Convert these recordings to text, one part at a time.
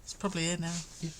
It's probably here now. Yeah.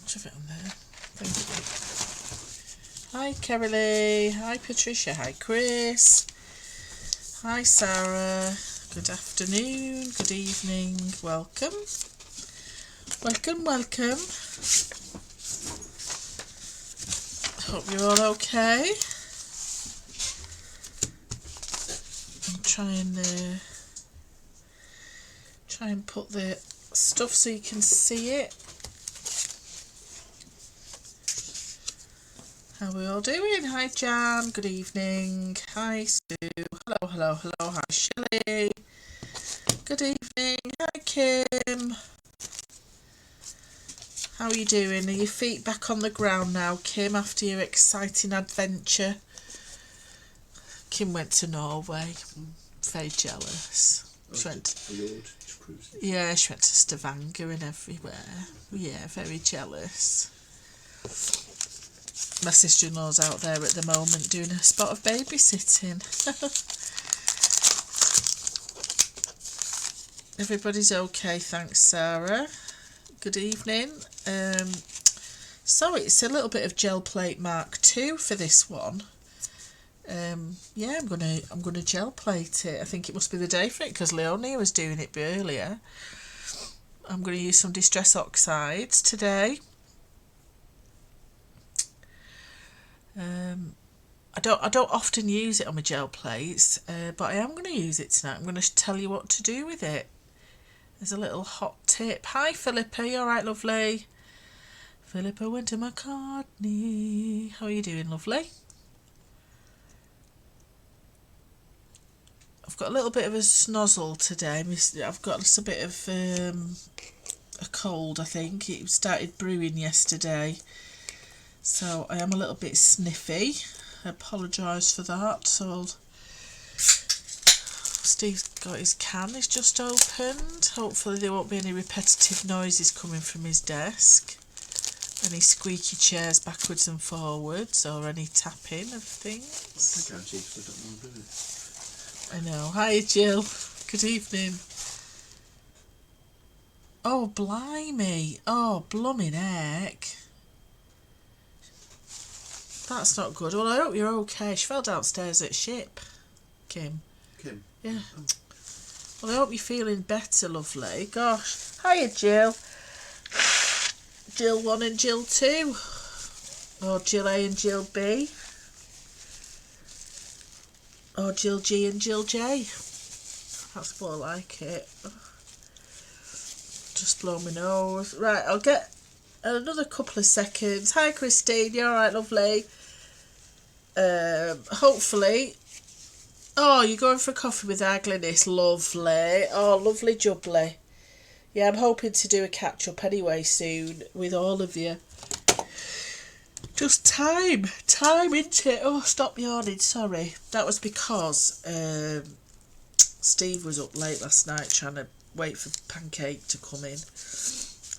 Shove it on there. Thank you. Hi Kerry, hi Patricia, hi Chris, hi Sarah, good afternoon, good evening, welcome. Welcome. Hope you're all okay. I'm trying put the stuff so you can see it. How are we all doing? Hi Jan, good evening. Hi Sue. Hello. Hi Shelley. Good evening. Hi Kim. How are you doing? Are your feet back on the ground now, Kim, after your exciting adventure? Kim went to Norway. Very jealous. She went to Stavanger and everywhere. Yeah, very jealous. My sister-in-law's out there at the moment doing a spot of babysitting. Everybody's okay, thanks Sarah. Good evening. So it's a little bit of gel plate Mark II for this one. Yeah, I'm gonna gel plate it. I think it must be the day for it because Leonie was doing it earlier. I'm gonna use some Distress Oxides today. I don't often use it on my gel plates, but I am going to use it tonight. I'm going to tell you what to do with it. There's a little hot tip. Hi Philippa, you alright lovely? Philippa went to McCartney. How are you doing lovely? I've got a little bit of a snozzle today. I've got a little bit of a cold, I think. It started brewing yesterday. So I am a little bit sniffy. I apologise for that. So Steve's got his can, he's just opened. Hopefully there won't be any repetitive noises coming from his desk. Any squeaky chairs backwards and forwards or any tapping of things. I know. Hi Jill. Good evening. Oh blimey. Oh blooming heck. That's not good. Well, I hope you're okay. She fell downstairs at ship, Kim. Yeah. Oh. Well, I hope you're feeling better, lovely. Gosh. Hiya, Jill. Jill 1 and Jill 2. Or Jill A and Jill B. Or Jill G and Jill J. That's more like it. Just blow my nose. Right, I'll get another couple of seconds. Hi, Christine. You alright, lovely? Hopefully. Oh, you're going for a coffee with Aglanis. Lovely. Oh, lovely jubbly. Yeah, I'm hoping to do a catch-up anyway soon with all of you. Just time, isn't it? Oh, stop yawning, sorry. That was because Steve was up late last night trying to wait for Pancake to come in.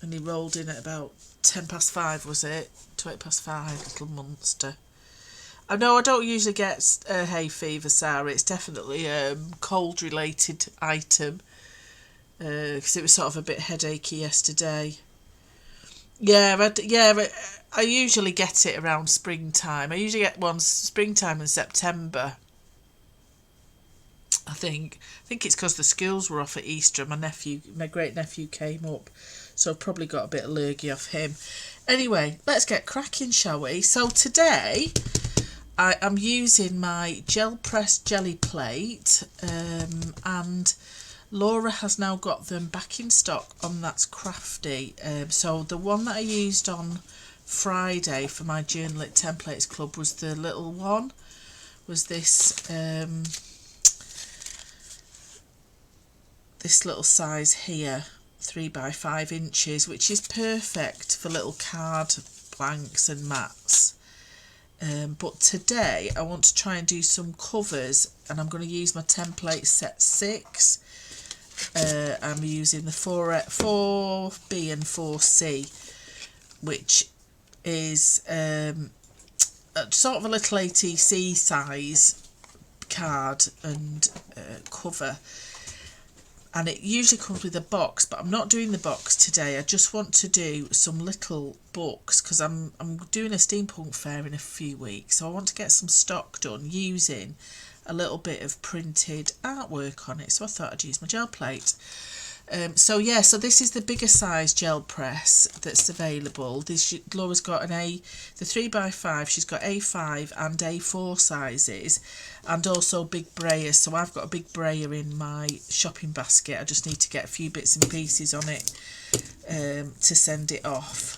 And he rolled in at about 5:10, was it? 5:20, little monster. I know I don't usually get hay fever, Sarah. It's definitely a cold-related item. Because it was sort of a bit headachy yesterday. I usually get it around springtime. I usually get one springtime in September. I think it's because the schools were off at Easter and my great nephew came up, so I've probably got a bit of lurgy off him. Anyway, let's get cracking, shall we? So today I'm using my GelPress jelly plate, and Laura has now got them back in stock on That's Crafty. So the one that I used on Friday for my Journal It Templates Club was the little one, was this this little size here, 3 by 5 inches, which is perfect for little card blanks and mats. But today I want to try and do some covers, and I'm going to use my template set 6. I'm using the 4B and 4C, which is sort of a little ATC size card and cover, and it usually comes with a box, but I'm not doing the box today. I just want to do some little books because I'm doing a steampunk fair in a few weeks, so I want to get some stock done using a little bit of printed artwork on it. So I thought I'd use my gel plate. So this is the bigger size GelPress that's available. Laura's got the 3 by 5, she's got A5 and A4 sizes, and also big brayers. So I've got a big brayer in my shopping basket. I just need to get a few bits and pieces on it to send it off.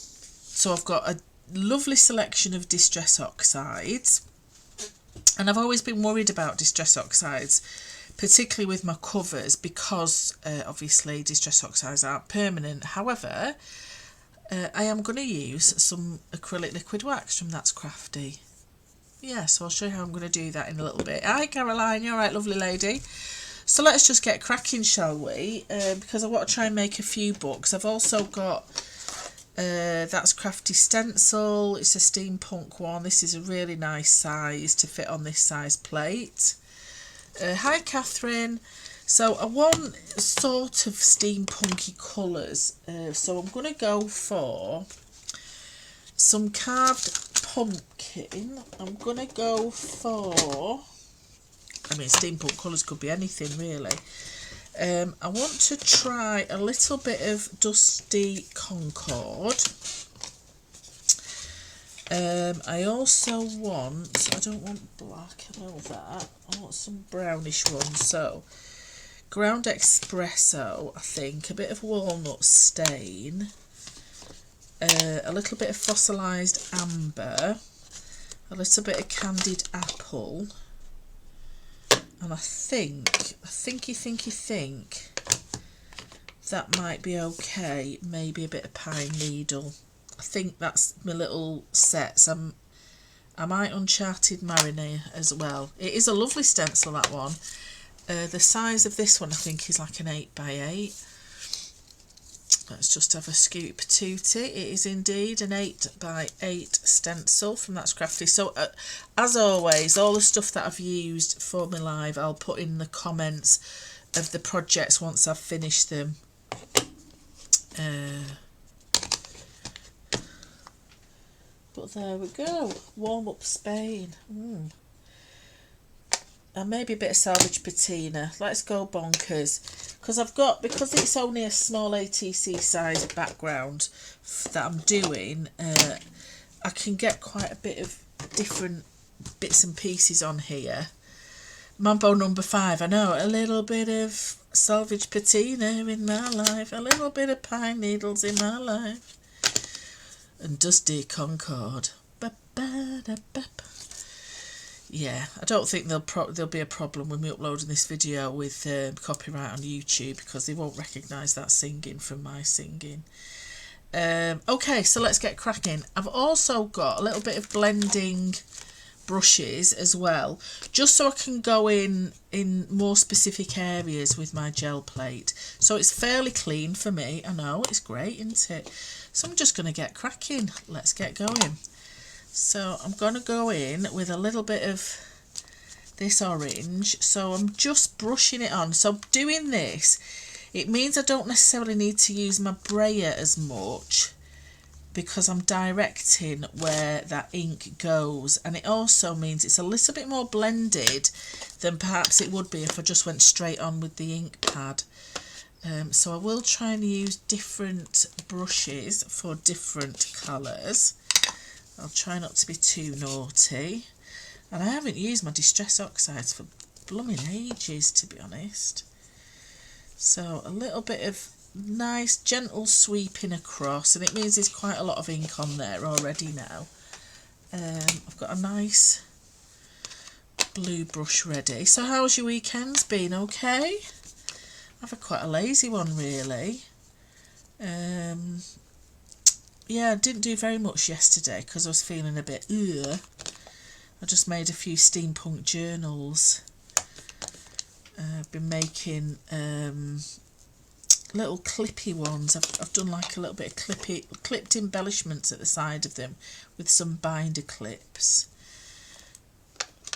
So I've got a lovely selection of Distress Oxides, and I've always been worried about Distress Oxides, particularly with my covers, because obviously Distress Oxides aren't permanent. However, I am going to use some acrylic liquid wax from That's Crafty. Yeah, so I'll show you how I'm going to do that in a little bit. Hi Caroline, you alright, lovely lady? So let's just get cracking, shall we? Because I want to try and make a few books. I've also got That's Crafty stencil. It's a steampunk one. This is a really nice size to fit on this size plate. Hi Catherine. So I want sort of steampunky colours, so I'm going to go for some carved pumpkin. I'm going to go for, I mean, steampunk colours could be anything really. I want to try a little bit of Dusty Concord. I also want, I don't want black, I know that, I want some brownish ones, so ground espresso, I think, a bit of walnut stain, a little bit of fossilised amber, a little bit of candied apple, and I think that might be okay, maybe a bit of pine needle. I think that's my little sets. I might Uncharted Mariner as well. It is a lovely stencil, that one. The size of this one I think is like an 8 by 8. Let's just have a scoop toot it. It is indeed an 8 by 8 stencil from That's Crafty. So as always, all the stuff that I've used for my live I'll put in the comments of the projects once I've finished them. But there we go, warm up Spain. And maybe a bit of salvage patina. Let's go bonkers. Because it's only a small ATC size background that I'm doing, I can get quite a bit of different bits and pieces on here. Mambo number 5, I know, a little bit of salvage patina in my life, a little bit of pine needles in my life. And Dusty Concord. Yeah, I don't think there'll be a problem with me uploading this video with copyright on YouTube, because they won't recognise that singing from my singing. Okay, so let's get cracking. I've also got a little bit of blending brushes as well, just so I can go in more specific areas with my gel plate. So it's fairly clean for me. I know, it's great, isn't it? So I'm just going to get cracking. Let's get going. So I'm going to go in with a little bit of this orange. So I'm just brushing it on. So doing this, it means I don't necessarily need to use my brayer as much, because I'm directing where that ink goes, and it also means it's a little bit more blended than perhaps it would be if I just went straight on with the ink pad. So I will try and use different brushes for different colours. I'll try not to be too naughty. And I haven't used my Distress Oxides for blooming ages, to be honest. So a little bit of nice gentle sweeping across, and it means there's quite a lot of ink on there already now. I've got a nice blue brush ready. So how's your weekends been? Okay? I've had quite a lazy one, really. Yeah, I didn't do very much yesterday because I was feeling a bit ugh. I just made a few steampunk journals. I've been making little clippy ones. I've done like a little bit of clipped embellishments at the side of them with some binder clips.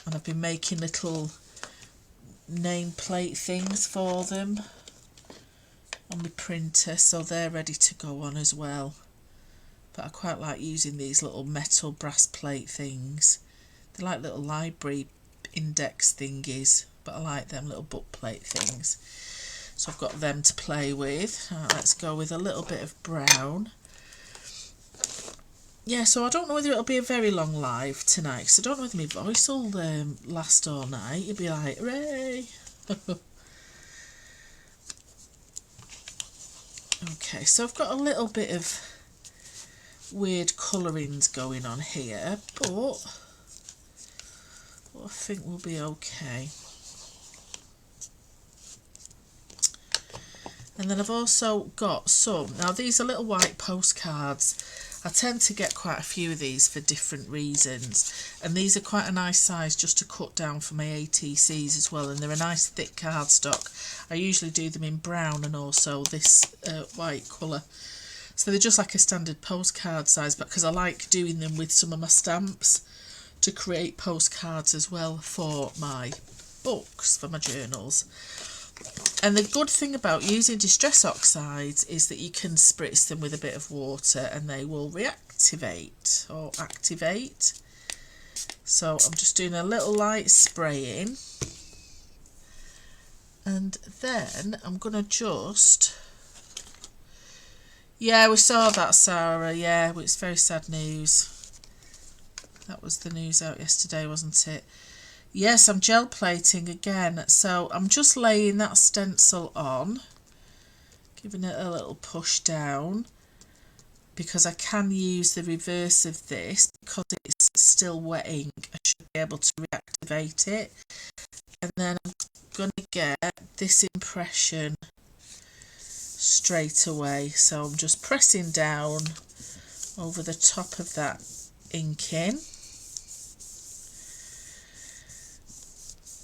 And I've been making little nameplate things for them on the printer, so they're ready to go on as well. But I quite like using these little metal brass plate things. They're like little library index thingies, but I like them little book plate things. So I've got them to play with. Let's go with a little bit of brown. Yeah, so I don't know whether it'll be a very long live tonight, because I don't know whether my voice will last all night. You'll be like, hooray! Okay, so I've got a little bit of weird colourings going on here, but I think we'll be okay. And then I've also got some, now these are little white postcards. I tend to get quite a few of these for different reasons, and these are quite a nice size just to cut down for my ATCs as well, and they're a nice thick cardstock. I usually do them in brown and also this white colour. So they're just like a standard postcard size, but because I like doing them with some of my stamps to create postcards as well for my books, for my journals. And the good thing about using Distress Oxides is that you can spritz them with a bit of water and they will reactivate or activate. So I'm just doing a little light spraying, and then I'm going to just... Yeah, we saw that, Sarah. Yeah, it's very sad news. That was the news out yesterday, wasn't it? Yes, I'm gel plating again. So I'm just laying that stencil on, giving it a little push down, because I can use the reverse of this because it's still wet ink. I should be able to reactivate it. And then I'm going to get this impression straight away. So I'm just pressing down over the top of that inking,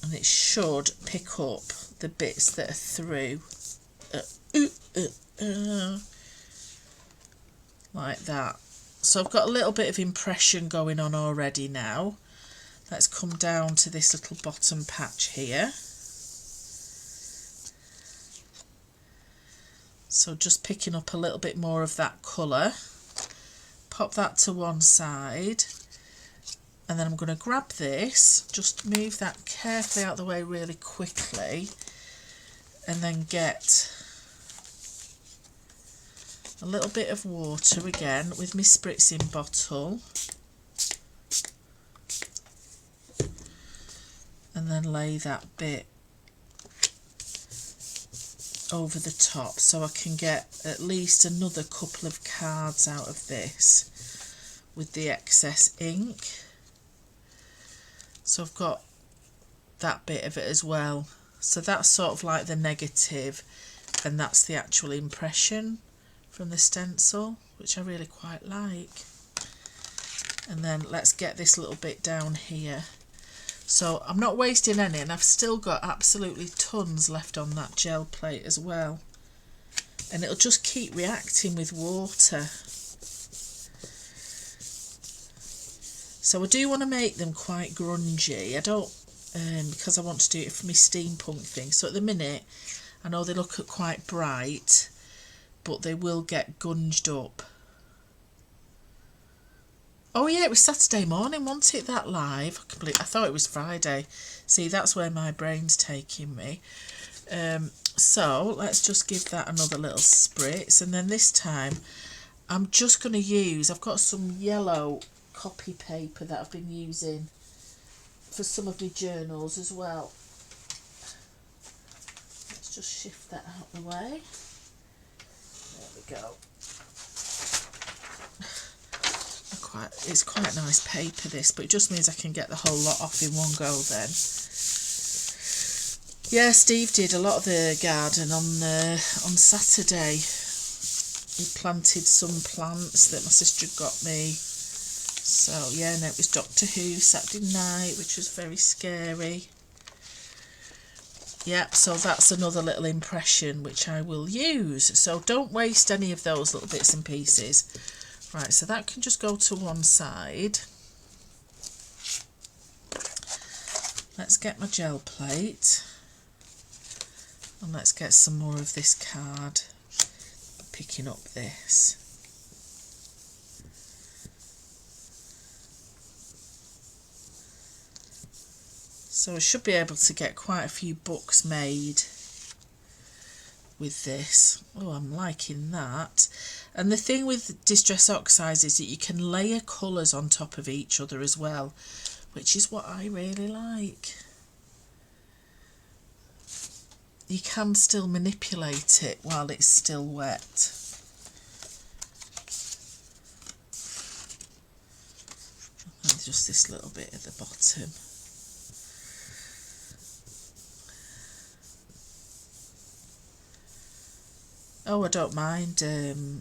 and it should pick up the bits that are through like that. So I've got a little bit of impression going on already now. Let's come down to this little bottom patch here. So just picking up a little bit more of that colour. Pop that to one side. And then I'm going to grab this, just move that carefully out of the way really quickly, and then get a little bit of water again with my spritzing bottle, and then lay that bit over the top so I can get at least another couple of cards out of this with the excess ink. So I've got that bit of it as well. So that's sort of like the negative, and that's the actual impression from the stencil, which I really quite like. And then let's get this little bit down here. So I'm not wasting any, and I've still got absolutely tons left on that gel plate as well. And it'll just keep reacting with water. So I do want to make them quite grungy. I don't, because I want to do it for my steampunk thing. So at the minute, I know they look quite bright, but they will get gunged up. Oh yeah, it was Saturday morning, wasn't it, that live? I thought it was Friday. See, that's where my brain's taking me. So let's just give that another little spritz. And then this time, I'm just going to use, I've got some yellow copy paper that I've been using for some of my journals as well. just shift that out of the way. There we go. It's quite nice paper, this, but it just means I can get the whole lot off in one go then. Yeah, Steve did a lot of the garden on Saturday. He planted some plants that my sister had got me. So yeah, and it was Doctor Who Saturday night, which was very scary. Yep, so that's another little impression which I will use. So don't waste any of those little bits and pieces. Right, so that can just go to one side. Let's get my gel plate. And let's get some more of this card. Picking up this. So I should be able to get quite a few books made with this. Oh, I'm liking that. And the thing with Distress Oxides is that you can layer colours on top of each other as well, which is what I really like. You can still manipulate it while it's still wet. And just this little bit at the bottom. Oh, I don't mind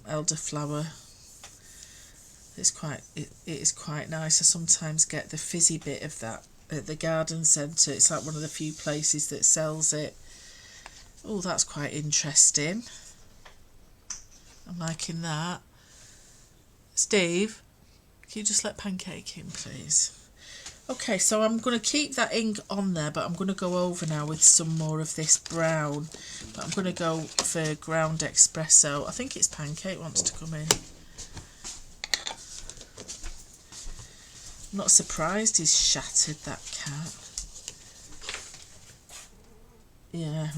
elderflower. It is quite nice. I sometimes get the fizzy bit of that at the garden centre. It's like one of the few places that sells it. Oh, that's quite interesting. I'm liking that. Steve, can you just let Pancake in, please? Okay, so I'm going to keep that ink on there, but I'm going to go over now with some more of this brown. But I'm going to go for ground espresso. I think it's Pancake wants to come in. I'm not surprised he's shattered that cat. Yeah.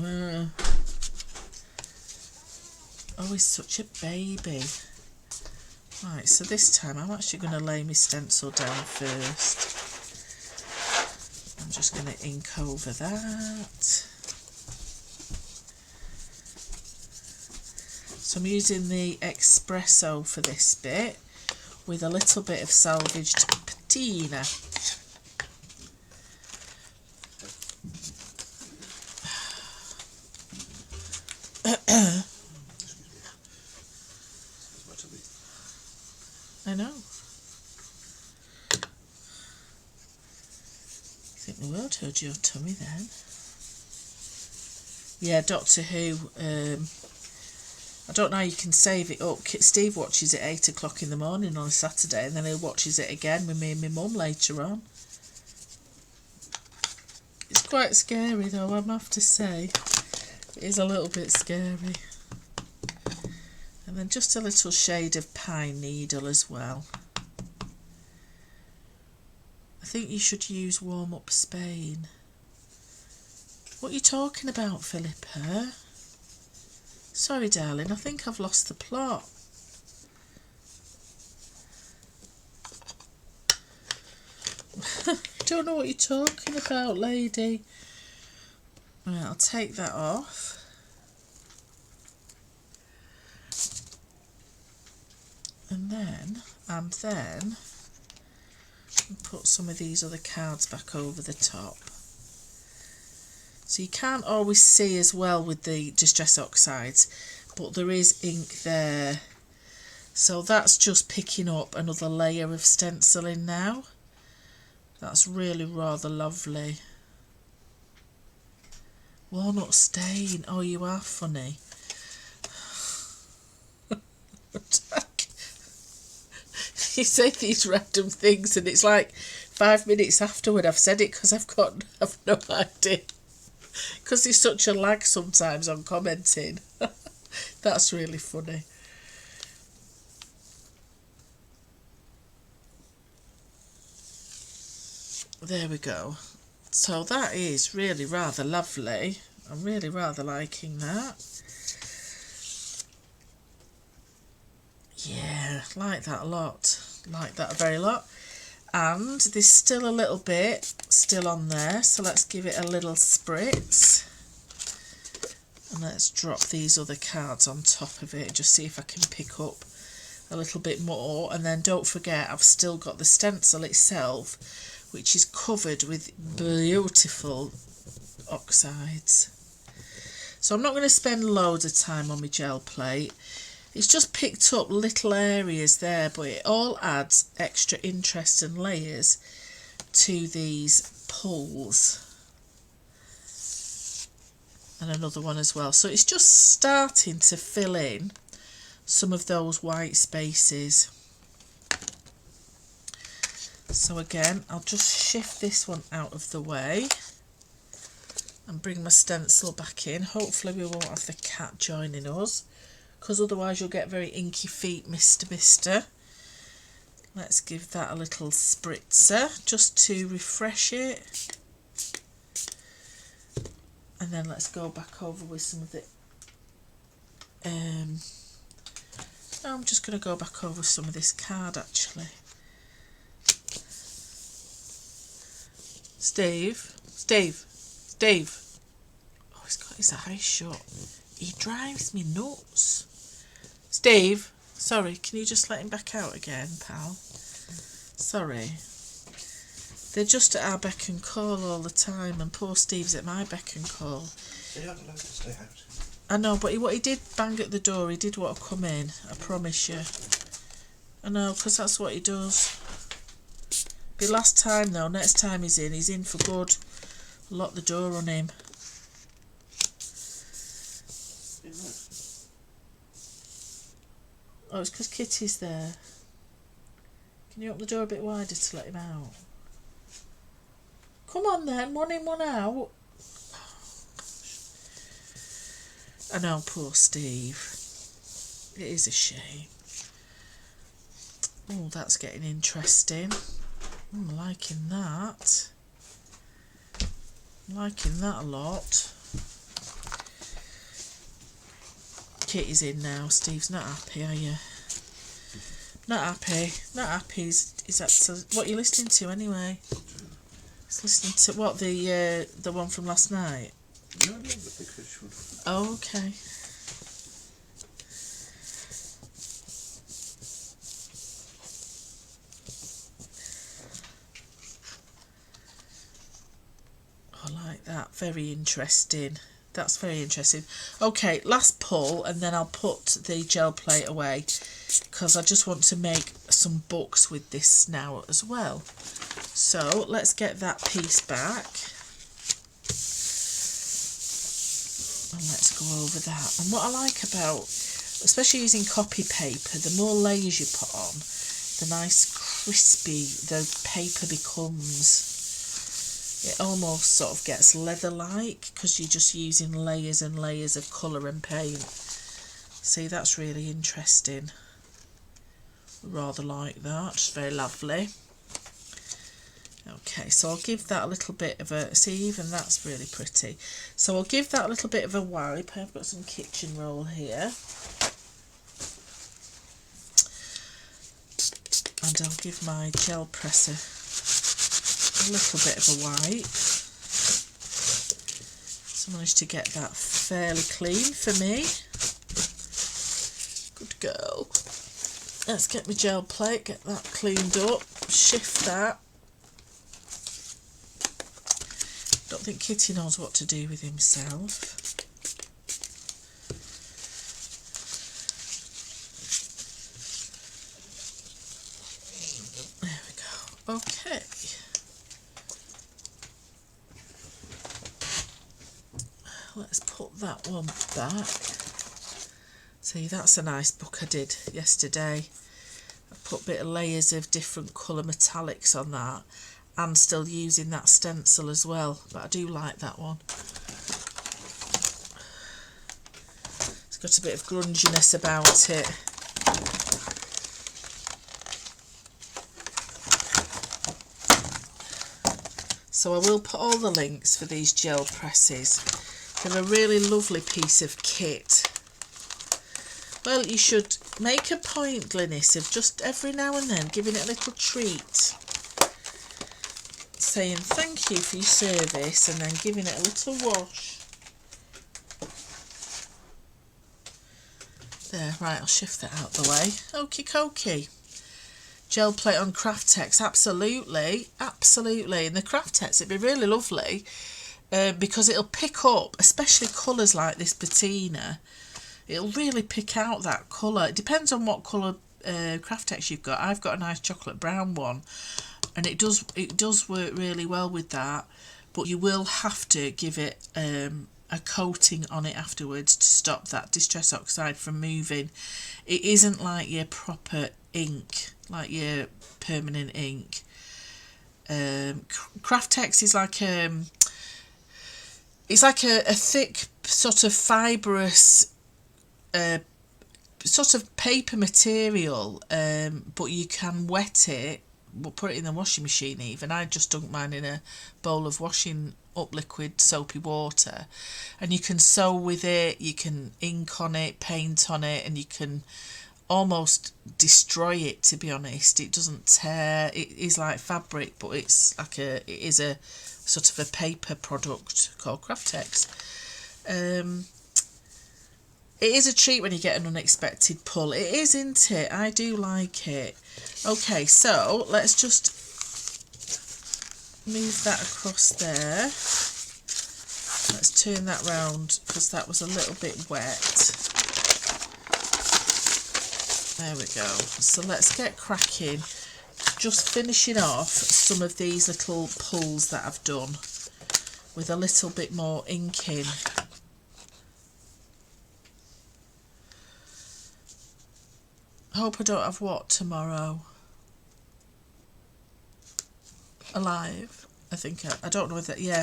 Oh, he's such a baby. Right, so this time I'm actually going to lay my stencil down first. I'm just going to ink over that. So I'm using the espresso for this bit with a little bit of salvaged patina. I know. I think the world heard your tummy then. Yeah, Doctor Who. I don't know how you can save it up. Steve watches it 8 o'clock in the morning on a Saturday, and then he watches it again with me and my mum later on. It's quite scary though, I have to say. It is a little bit scary. And then just a little shade of pine needle as well. I think you should use Warm Up Spain. What are you talking about, Philippa? Sorry, darling, I think I've lost the plot. Don't know what you're talking about, lady. Right, I'll take that off. And then put some of these other cards back over the top. So you can't always see as well with the Distress Oxides, but there is ink there. So that's just picking up another layer of stenciling now. That's really rather lovely. Walnut stain. Oh, you are funny. You say these random things and it's like 5 minutes afterward I've said it because I've no idea. Because there's such a lag sometimes on commenting. That's really funny. There we go. So that is really rather lovely. I'm really rather liking that. Yeah, like that a lot. Like that a very lot. And there's still a little bit still on there, so let's give it a little spritz. And let's drop these other cards on top of it and just see if I can pick up a little bit more. And then don't forget, I've still got the stencil itself, which is covered with beautiful oxides. So I'm not going to spend loads of time on my gel plate. It's just picked up little areas there, but it all adds extra interest and layers to these pulls. And another one as well. So it's just starting to fill in some of those white spaces. So again, I'll just shift this one out of the way and bring my stencil back in. Hopefully we won't have the cat joining us, because otherwise you'll get very inky feet, mister. Let's give that a little spritzer just to refresh it. And then let's go back over with some of the... I'm just going to go back over some of this card actually. Steve. Oh, he's got his eyes shut. He drives me nuts. Steve, sorry, can you just let him back out again, pal? Sorry. They're just at our beck and call all the time, and poor Steve's at my beck and call. You're not allowed to stay out. I know, but what he did bang at the door, he did want to come in, I promise you. I know, because that's what he does. Be last time though, next time he's in for good. Lock the door on him. Oh, it's because Kitty's there. Can you open the door a bit wider to let him out? Come on then, one in, one out. I know, poor Steve. It is a shame. Oh, that's getting interesting. I'm liking that. I'm liking that a lot. Kitty's in now. Steve's not happy, are you? Not happy. Not happy. Is that what you're listening to anyway? He's listening to what, the one from last night? No, the big fish one. Oh, okay. I like that. Very interesting. That's very interesting. Okay, last pull, and then I'll put the gel plate away, because I just want to make some books with this now as well. So let's get that piece back. And let's go over that. And what I like about, especially using copy paper, the more layers you put on, the nice crispy the paper becomes. It almost sort of gets leather-like, because you're just using layers and layers of colour and paint. See, that's really interesting. Rather like that. It's very lovely. Okay, so I'll give that a little bit of a... See, even that's really pretty. So I'll give that a little bit of a wipe. I've got some kitchen roll here. And I'll give my GelPress a little bit of a wipe. So I managed to get that fairly clean for me. Good girl. Let's get my gel plate, get that cleaned up, shift that. Don't think Kitty knows what to do with himself. There we go. Okay. Let's put that one back. See, that's a nice book I did yesterday. I put a bit of layers of different colour metallics on that, and still using that stencil as well, but I do like that one. It's got a bit of grunginess about it. So I will put all the links for these gel presses. They're a really lovely piece of kit. Well, you should make a point, Glynis, of just every now and then giving it a little treat. Saying thank you for your service and then giving it a little wash. There, right, I'll shift that out the way. Okie dokie. Gel plate on Craftex, absolutely, absolutely. And the Craftex, it'd be really lovely because it'll pick up, especially colours like this patina. It'll really pick out that colour. It depends on what colour Craftex you've got. I've got a nice chocolate brown one, and it does work really well with that. But you will have to give it a coating on it afterwards to stop that Distress Oxide from moving. It isn't like your proper ink, like your permanent ink. Craftex is like it's like a thick sort of fibrous sort of paper material, but you can wet it. We'll put it in the washing machine even. I just dunk mine in a bowl of washing up liquid soapy water, and you can sew with it, you can ink on it, paint on it, and you can almost destroy it, to be honest. It doesn't tear. It is like fabric, but it is a sort of a paper product called Craftex. It is a treat when you get an unexpected pull. It is, isn't it? I do like it. Okay, so let's just move that across there. Let's turn that round because that was a little bit wet. There we go. So let's get cracking. Just finishing off some of these little pulls that I've done with a little bit more ink in. I hope I don't have what tomorrow? Alive. I think I don't know whether, yeah,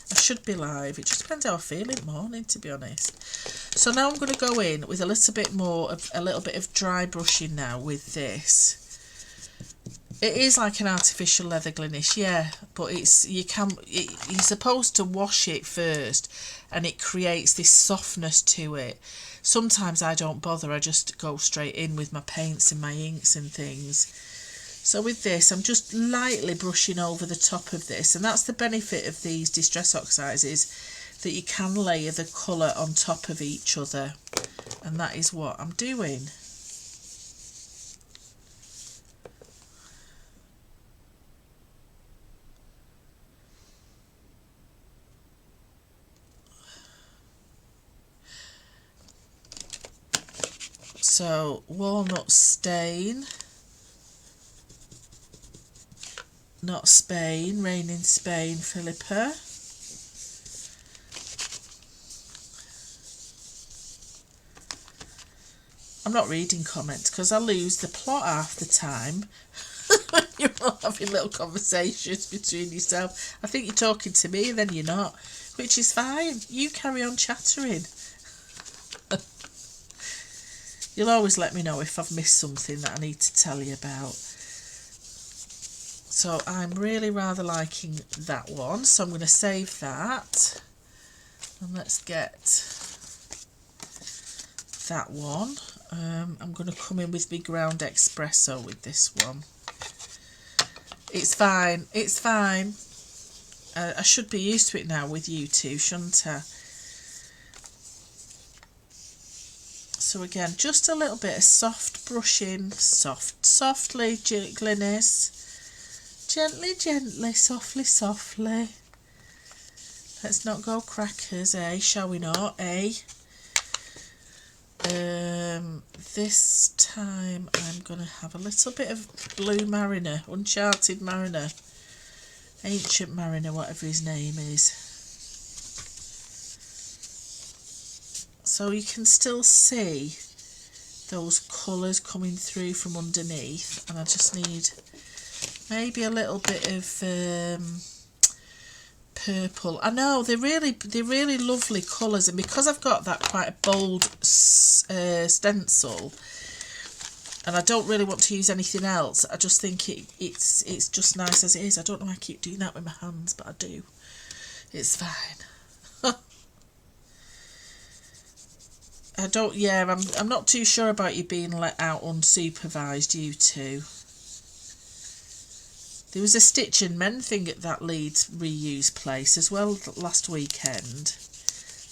I should be live. It just depends how I feel in the morning, to be honest. So now I'm going to go in with a little bit of dry brushing now with this. It is like an artificial leather glinish, yeah, but you're supposed to wash it first, and it creates this softness to it. Sometimes I don't bother, I just go straight in with my paints and my inks and things. So with this, I'm just lightly brushing over the top of this, and that's the benefit of these Distress Oxides, is that you can layer the colour on top of each other, and that is what I'm doing. So, walnut stain, not Spain, rain in Spain, Philippa. I'm not reading comments because I lose the plot half the time. You're all having little conversations between yourself. I think you're talking to me and then you're not, which is fine. You carry on chattering. You'll always let me know if I've missed something that I need to tell you about. So I'm really rather liking that one. So I'm going to save that. And let's get that one. I'm going to come in with my ground espresso with this one. It's fine. It's fine. I should be used to it now with you two, shouldn't I? So again, just a little bit of soft brushing, softly, gentleness, gently, softly. Let's not go crackers, shall we not, This time I'm going to have a little bit of Blue Mariner, Uncharted Mariner, Ancient Mariner, whatever his name is. So you can still see those colours coming through from underneath, and I just need maybe a little bit of purple. I know they're really lovely colours, and because I've got that quite a bold stencil, and I don't really want to use anything else, I just think it's just nice as it is. I don't know why I keep doing that with my hands, but I do. It's fine. I'm not too sure about you being let out unsupervised, you two. There was a Stitch and Mend thing at that Leeds reuse place as well last weekend.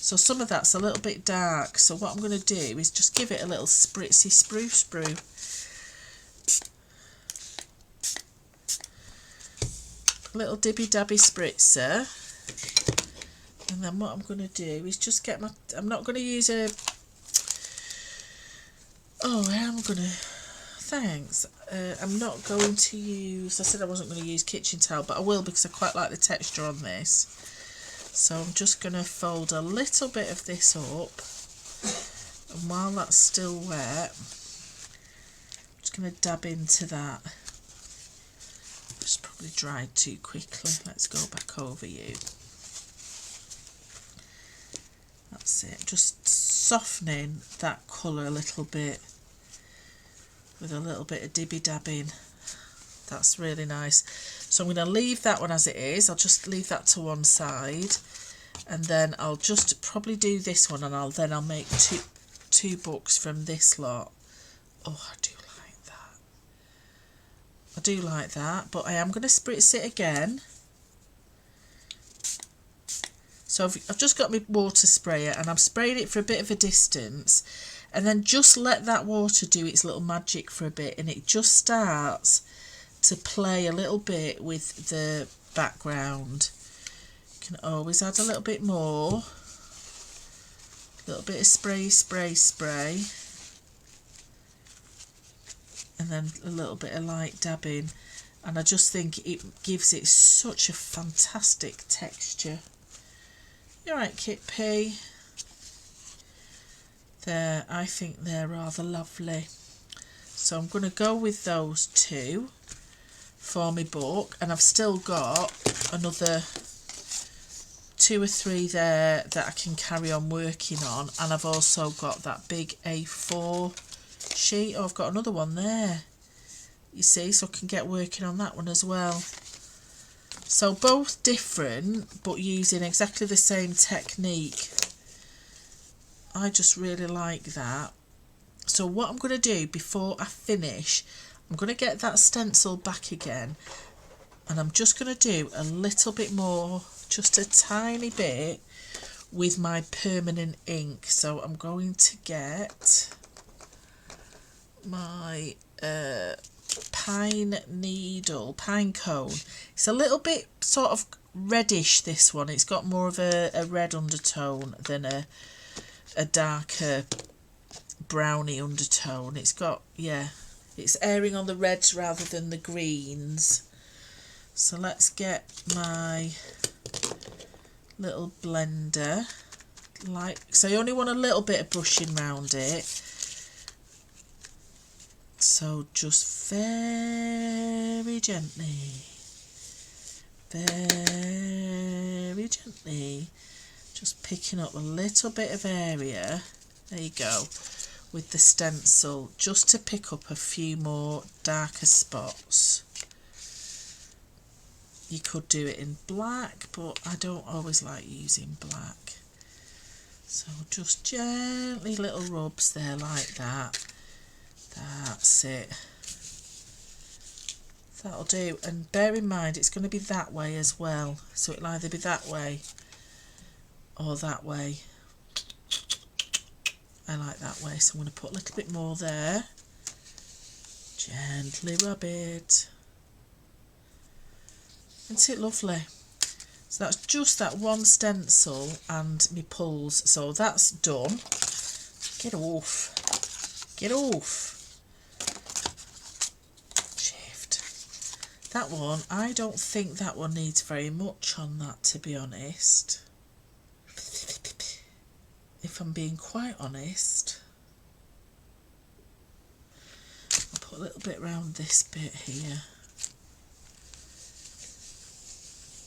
So some of that's a little bit dark, so what I'm going to do is just give it a little spritzy sprue. Little dibby dabby spritzer. And then what I'm going to do is just get my... I'm not going to use a... Oh, I am going to... Thanks. I'm not going to use... I said I wasn't going to use kitchen towel, but I will because I quite like the texture on this. So I'm just going to fold a little bit of this up. And while that's still wet, I'm just going to dab into that. It's probably dried too quickly. Let's go back over you. That's it. Just softening that colour a little bit with a little bit of dibby dabbing. That's really nice. So I'm going to leave that one as it is. I'll just leave that to one side, and then I'll just probably do this one, and I'll make two books from this lot. Oh, I do like that. I do like that, but I am going to spritz it again. So I've just got my water sprayer, and I'm spraying it for a bit of a distance, and then just let that water do its little magic for a bit, and it just starts to play a little bit with the background. You can always add a little bit more. A little bit of spray, and then a little bit of light dabbing, and I just think it gives it such a fantastic texture. You're right, Kit P. There, I think they're rather lovely. So I'm going to go with those two for my book, and I've still got another 2 or 3 there that I can carry on working on, and I've also got that big A4 sheet. Oh, I've got another one there, you see, so I can get working on that one as well. So both different, but using exactly the same technique. I just really like that. So what I'm going to do before I finish, I'm going to get that stencil back again, and I'm just going to do a little bit more, just a tiny bit, with my permanent ink. So I'm going to get my pine cone. It's a little bit sort of reddish, this one. It's got more of a red undertone than a darker browny undertone. It's got, yeah, it's airing on the reds rather than the greens. So let's get my little blender, so I only want a little bit of brushing round it. So just very gently, just picking up a little bit of area, there you go, with the stencil, just to pick up a few more darker spots. You could do it in black, but I don't always like using black. So just gently little rubs there like that. That's it. That'll do. And bear in mind, it's going to be that way as well. So it'll either be that way or that way. I like that way, so I'm going to put a little bit more there. Gently rub it. Isn't it lovely? So that's just that one stencil and my pulls. So that's done. Get off. Get off. Shift. That one, I don't think that one needs very much on that, to be honest. If I'm being quite honest. I'll put a little bit around this bit here.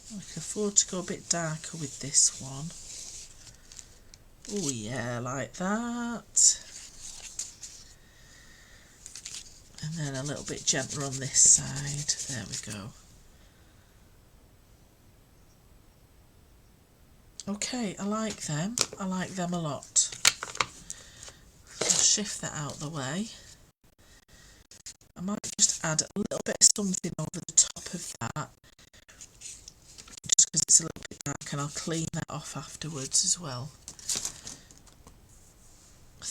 I can afford to go a bit darker with this one. Oh yeah, like that. And then a little bit gentler on this side. There we go. Okay, I like them. I like them a lot. I'll shift that out the way. I might just add a little bit of something over the top of that, just because it's a little bit dark, and I'll clean that off afterwards as well.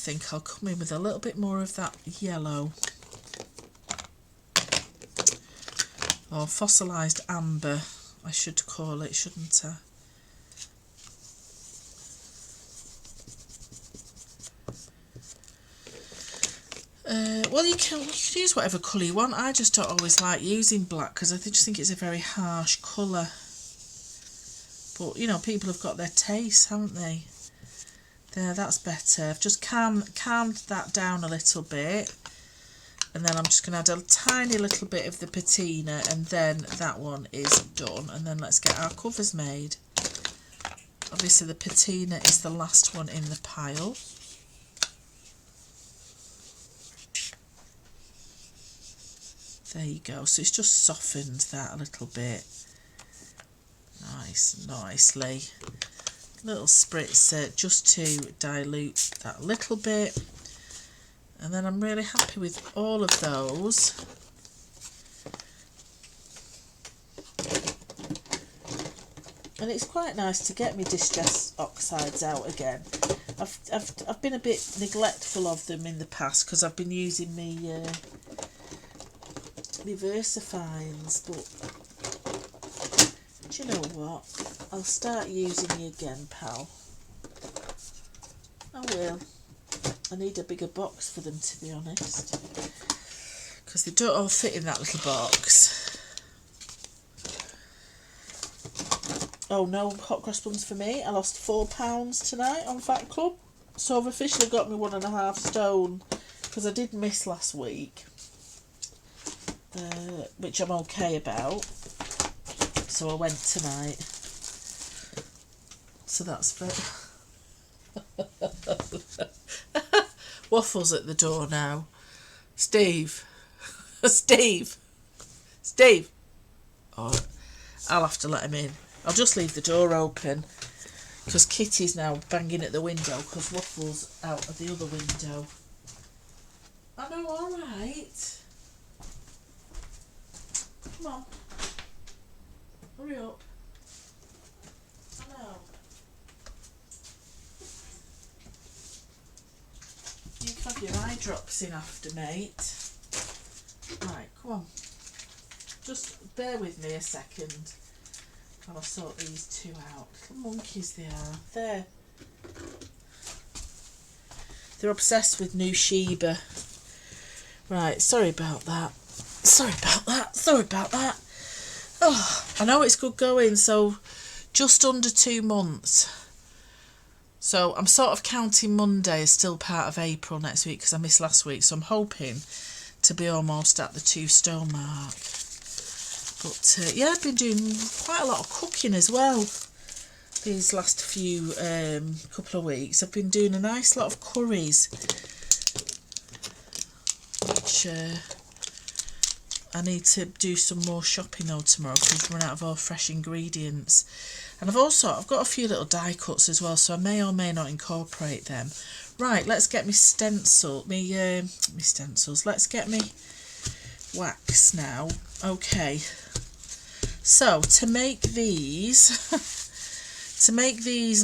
think I'll come in with a little bit more of that yellow. Or fossilised amber, I should call it, shouldn't I? Well, you can use whatever colour you want. I just don't always like using black because I just think it's a very harsh colour. But, you know, people have got their tastes, haven't they? There, that's better. I've just calmed that down a little bit. And then I'm just going to add a tiny little bit of the patina, and then that one is done. And then let's get our covers made. Obviously the patina is the last one in the pile. There you go. So it's just softened that a little bit. Nicely. Little spritzer just to dilute that a little bit. And then I'm really happy with all of those. And it's quite nice to get me Distress Oxides out again. I've been a bit neglectful of them in the past because I've been using me Versafines, but do you know what? I'll start using you again, pal. I will. I need a bigger box for them, to be honest, because they don't all fit in that little box. Oh, no hot cross buns for me. I lost £4 tonight on Fat Club, so I've officially got me 1.5 stone, because I did miss last week. Which I'm okay about, so I went tonight, so that's fair. Waffles at the door now. Steve. Steve. Oh, I'll have to let him in. I'll just leave the door open because Kitty's now banging at the window because Waffles out of the other window. I know, alright. Come on. Hurry up. I know. You can have your eye drops in after, mate. Right, come on. Just bear with me a second while I sort these two out. Little monkeys they are. There. They're obsessed with new Sheba. Right, sorry about that. Oh, I know it's good going, so just under 2 months. So I'm sort of counting Monday as still part of April next week because I missed last week. So I'm hoping to be almost at the 2 stone mark. But yeah, I've been doing quite a lot of cooking as well these last few couple of weeks. I've been doing a nice lot of curries, which I need to do some more shopping though tomorrow because we've run out of all fresh ingredients. And I've got a few little die cuts as well, so I may or may not incorporate them. Right, let's get me stencils. Let's get me wax now. Okay. So to make these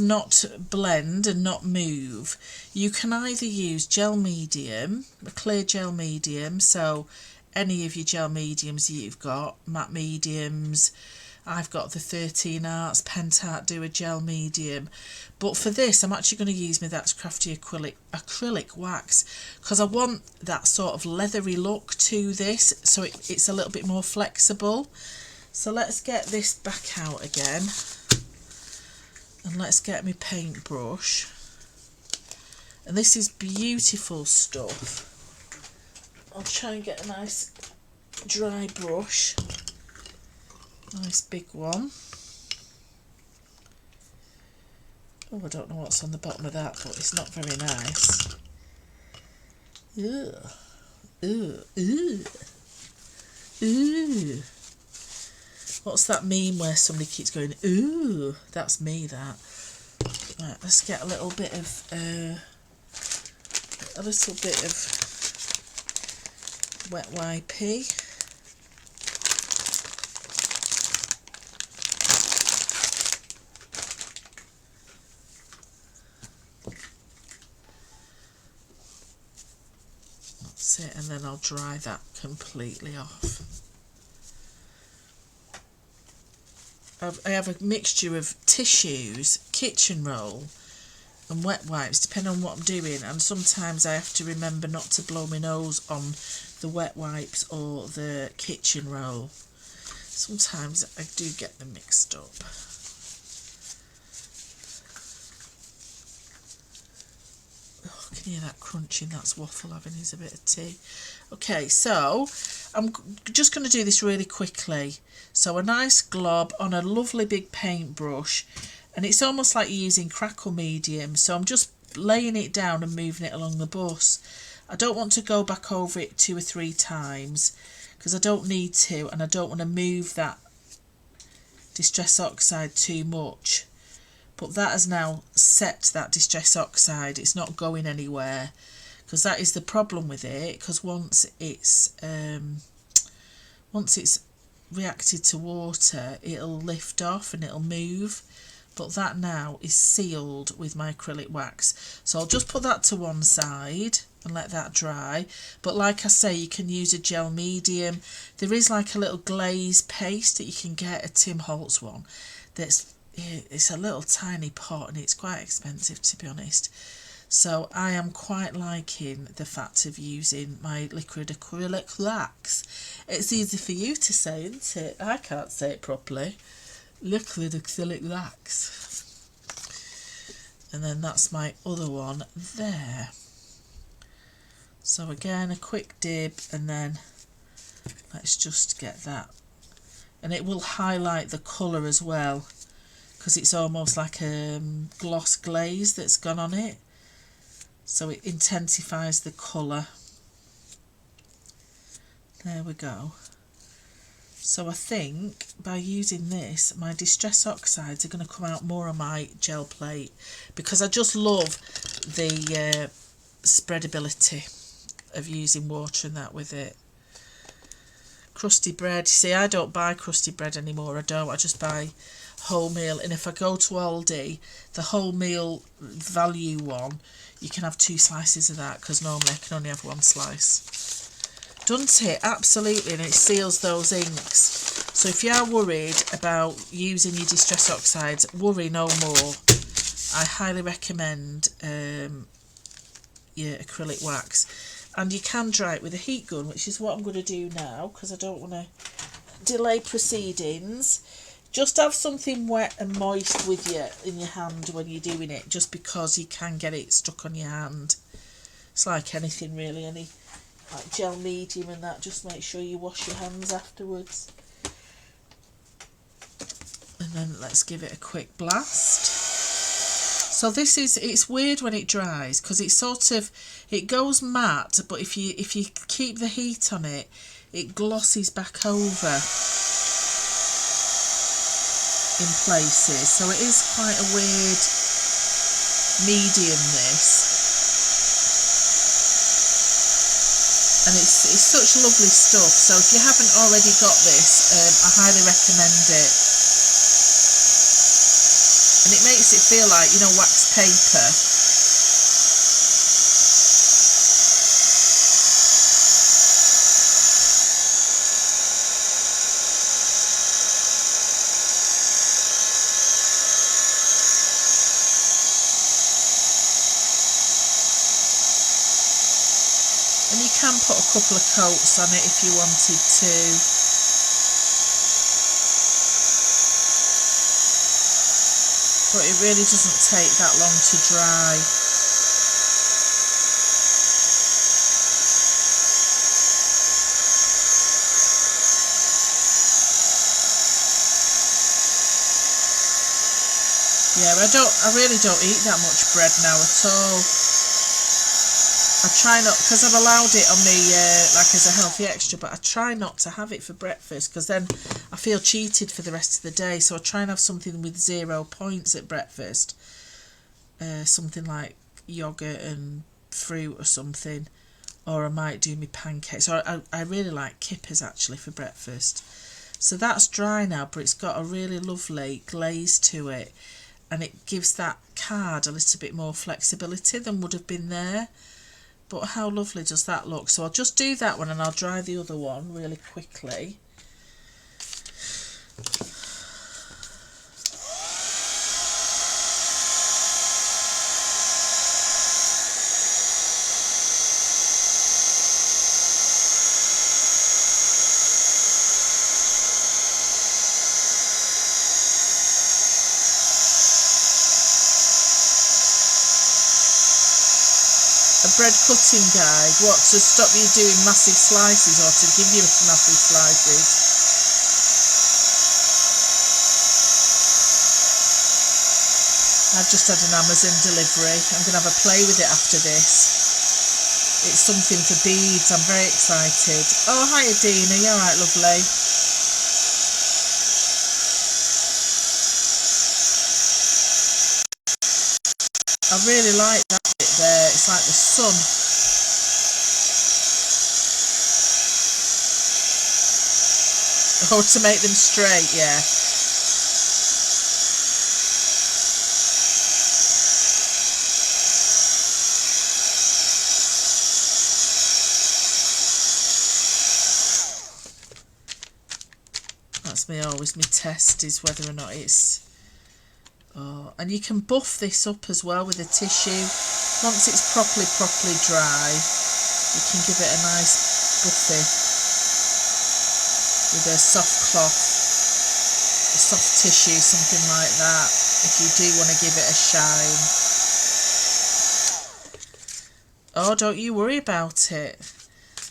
not blend and not move, you can either use gel medium, a clear gel medium, so any of your gel mediums you've got, matte mediums. I've got the 13 Arts Pentart Do a gel medium, but for this I'm actually going to use my That's Crafty acrylic wax because I want that sort of leathery look to this, so it's a little bit more flexible. So let's get this back out again and let's get my paintbrush, and this is beautiful stuff. I'll try and get a nice dry brush. Nice big one. Oh, I don't know what's on the bottom of that, but it's not very nice. Ugh. Ugh. Ugh. Ugh. What's that meme where somebody keeps going, ooh? That's me, that. Right, let's get a little bit of wet wipey. That's it, and then I'll dry that completely off. I have a mixture of tissues, kitchen roll and wet wipes, depending on what I'm doing, and sometimes I have to remember not to blow my nose on the wet wipes or the kitchen roll. Sometimes I do get them mixed up. Oh, I can hear that crunching. That's Waffle having his a bit of tea. Okay, so I'm just going to do this really quickly. So a nice glob on a lovely big paintbrush, and it's almost like you're using crackle medium. So I'm just laying it down and moving it along the bus. I don't want to go back over it 2 or 3 times because I don't need to, and I don't want to move that Distress Oxide too much. But that has now set that Distress Oxide. It's not going anywhere, because that is the problem with it, because once it's reacted to water, it'll lift off and it'll move. But that now is sealed with my acrylic wax. So I'll just put that to one side and let that dry. But like I say, you can use a gel medium. There is like a little glaze paste that you can get at Tim Holtz one. It's a little tiny pot and it's quite expensive, to be honest. So I am quite liking the fact of using my liquid acrylic wax. It's easy for you to say, isn't it? I can't say it properly. Liquid acrylic wax. And then that's my other one there. So again, a quick dib, and then let's just get that. And it will highlight the colour as well, because it's almost like a gloss glaze that's gone on it. So it intensifies the colour. There we go. So I think by using this, my Distress Oxides are going to come out more on my gel plate, because I just love the spreadability of using water and that with it. Crusty bread. You see, I don't buy crusty bread anymore. I just buy wholemeal. And if I go to Aldi, the wholemeal value one, you can have 2 slices of that, because normally I can only have 1 slice. Doesn't it? Absolutely, and it seals those inks. So if you are worried about using your Distress Oxides, worry no more. I highly recommend your acrylic wax. And you can dry it with a heat gun, which is what I'm going to do now, because I don't want to delay proceedings. Just have something wet and moist with you in your hand when you're doing it, just because you can get it stuck on your hand. It's like anything really, any like gel medium and that, just make sure you wash your hands afterwards. And then let's give it a quick blast. So this is, it's weird when it dries, because it's sort of, it goes matte, but if you keep the heat on it, it glosses back over in places. So it is quite a weird medium, this. And it's such lovely stuff. So if you haven't already got this, I highly recommend it. And it makes it feel like, you know, wax paper. And you can put a couple of coats on it if you wanted to. But it really doesn't take that long to dry. Yeah, I really don't eat that much bread now at all. I try not, because I've allowed it on me like as a healthy extra, but I try not to have it for breakfast, because then I feel cheated for the rest of the day. So I try and have something with 0 points at breakfast, something like yogurt and fruit or something, or I might do my pancakes. Or I really like kippers actually for breakfast. So that's dry now, but it's got a really lovely glaze to it, and it gives that card a little bit more flexibility than would have been there. But how lovely does that look? So I'll just do that one and I'll dry the other one really quickly. Bread cutting guide, what, to stop you doing massive slices or to give you massive slices? I've just had an Amazon delivery. I'm going to have a play with it after this. It's something for beads. I'm very excited. Oh, hi Adina, you alright, lovely? I really like that bit there. It's like the sun. Oh, to make them straight, yeah. That's me always, my test is whether or not it's... Oh, and you can buff this up as well with a tissue. Once it's properly dry, you can give it a nice buffy with a soft cloth, a soft tissue, something like that, if you do want to give it a shine. Oh, don't you worry about it.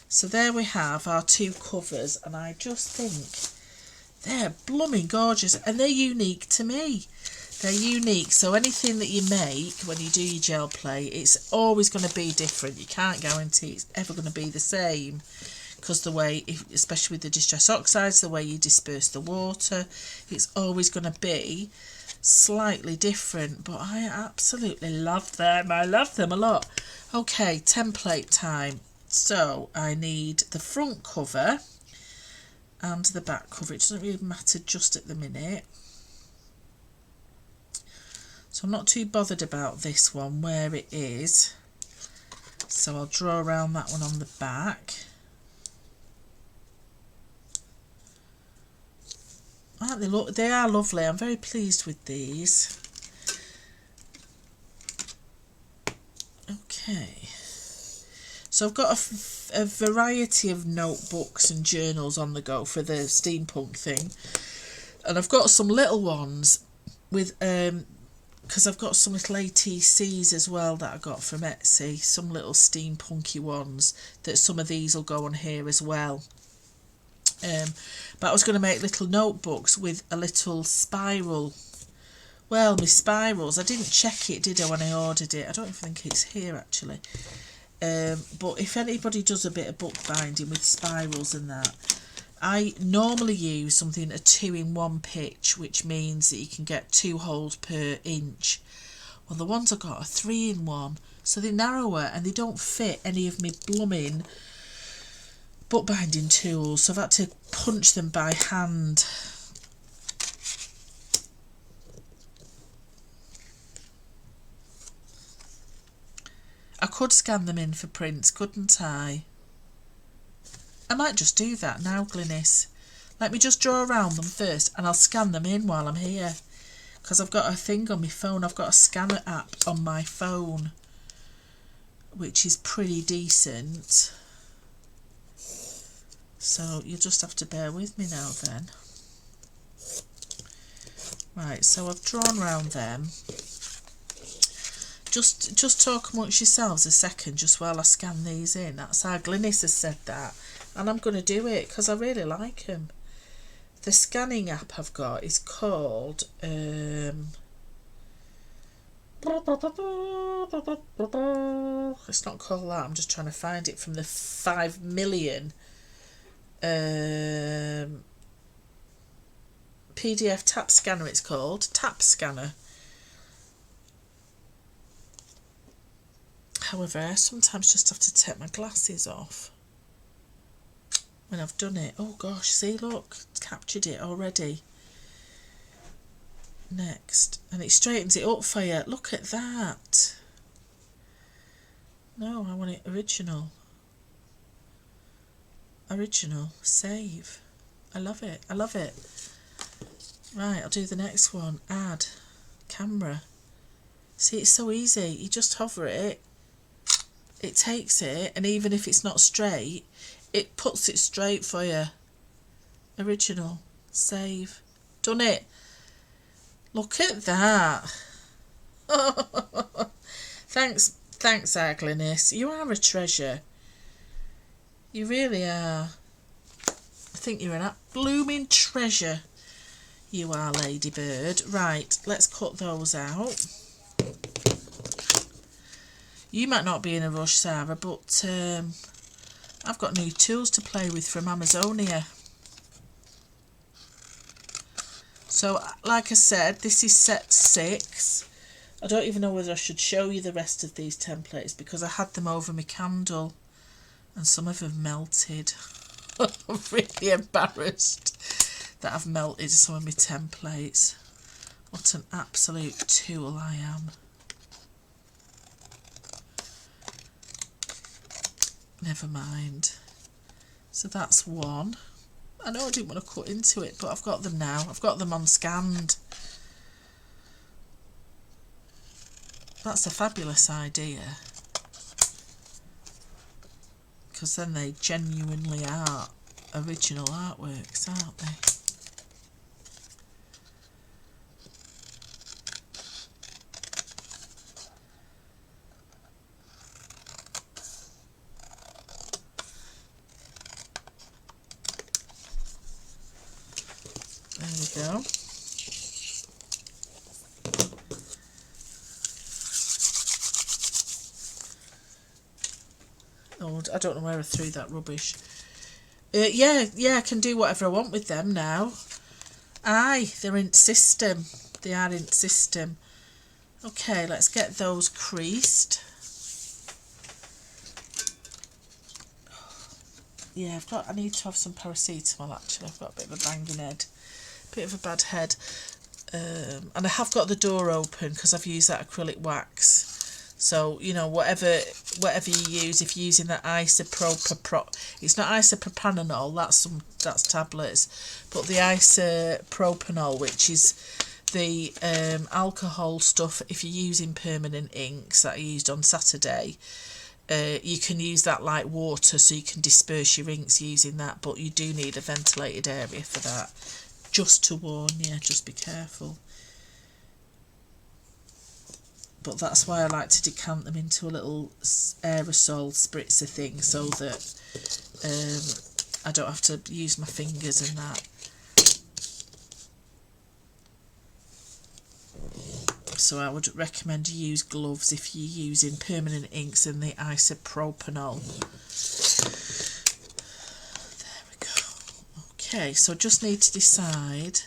So there we have our two covers, and I just think they're blooming gorgeous, and they're unique to me. They're unique, so anything that you make when you do your gel play, it's always going to be different. You can't guarantee it's ever going to be the same, because the way, especially with the Distress Oxides, the way you disperse the water, it's always going to be slightly different. But I absolutely love them. I love them a lot. Okay, template time. So I need the front cover and the back cover. It doesn't really matter just at the minute. So I'm not too bothered about this one, where it is. So I'll draw around that one on the back. Aren't they look? They are lovely. I'm very pleased with these. Okay. So I've got a variety of notebooks and journals on the go for the steampunk thing. And I've got some little ones with... because I've got some little ATCs as well that I got from Etsy, some little steampunky ones, that some of these will go on here as well. But I was going to make little notebooks with a little spiral. Well, my spirals, I didn't check it, did I, when I ordered it? I don't even think it's here actually. But if anybody does a bit of bookbinding with spirals and that, I normally use something a 2-in-1 pitch, which means that you can get 2 holes per inch. Well, the ones I got are 3-in-1, so they're narrower and they don't fit any of my blooming bookbinding tools, so I've had to punch them by hand. I could scan them in for prints, couldn't I? I might just do that now, Glynis. Let me just draw around them first and I'll scan them in while I'm here. Because I've got a thing on my phone. I've got a scanner app on my phone, which is pretty decent. So you'll just have to bear with me now then. Right, so I've drawn around them. Just talk amongst yourselves a second, just while I scan these in. That's how Glynis has said that. And I'm going to do it because I really like them. The scanning app I've got is called... it's not called that. I'm just trying to find it from the 5 million PDF tap scanner. It's called Tap Scanner. However, I sometimes just have to take my glasses off when I've done it. Oh gosh, see, look, it's captured it already. Next, and it straightens it up for you. Look at that. No, I want it original. Original. Save. I love it. I love it. Right, I'll do the next one. Add. Camera. See, it's so easy. You just hover it. It takes it, and even if it's not straight, it puts it straight for you. Original. Save. Done it. Look at that. Thanks, Agliness. You are a treasure. You really are. I think you're a blooming treasure. You are, Ladybird. Right, let's cut those out. You might not be in a rush, Sarah, but I've got new tools to play with from Amazonia. So, like I said, this is set 6. I don't even know whether I should show you the rest of these templates because I had them over my candle and some of them melted. I'm really embarrassed that I've melted some of my templates. What an absolute tool I am. Never mind. So that's one. I know I didn't want to cut into it, but I've got them now. I've got them on scanned. That's a fabulous idea. Because then they genuinely are original artworks, aren't they? There we go. Oh, I don't know where I threw that rubbish. Yeah, I can do whatever I want with them now. Aye, they're in system. They are in system. Okay, let's get those creased. Yeah, I need to have some paracetamol actually. I've got a bit of a banging head. Bit of a bad head. And I have got the door open because I've used that acrylic wax. So, you know, whatever you use, if you're using that it's not isopropanol, that's tablets, but the isopropanol, which is the alcohol stuff, if you're using permanent inks that I used on Saturday, you can use that like water, so you can disperse your inks using that, but you do need a ventilated area for that. Just to warn you, just be careful. But that's why I like to decant them into a little aerosol spritzer thing so that I don't have to use my fingers and that. So I would recommend you use gloves if you're using permanent inks and the isopropanol. There we go. Okay, so just need to decide.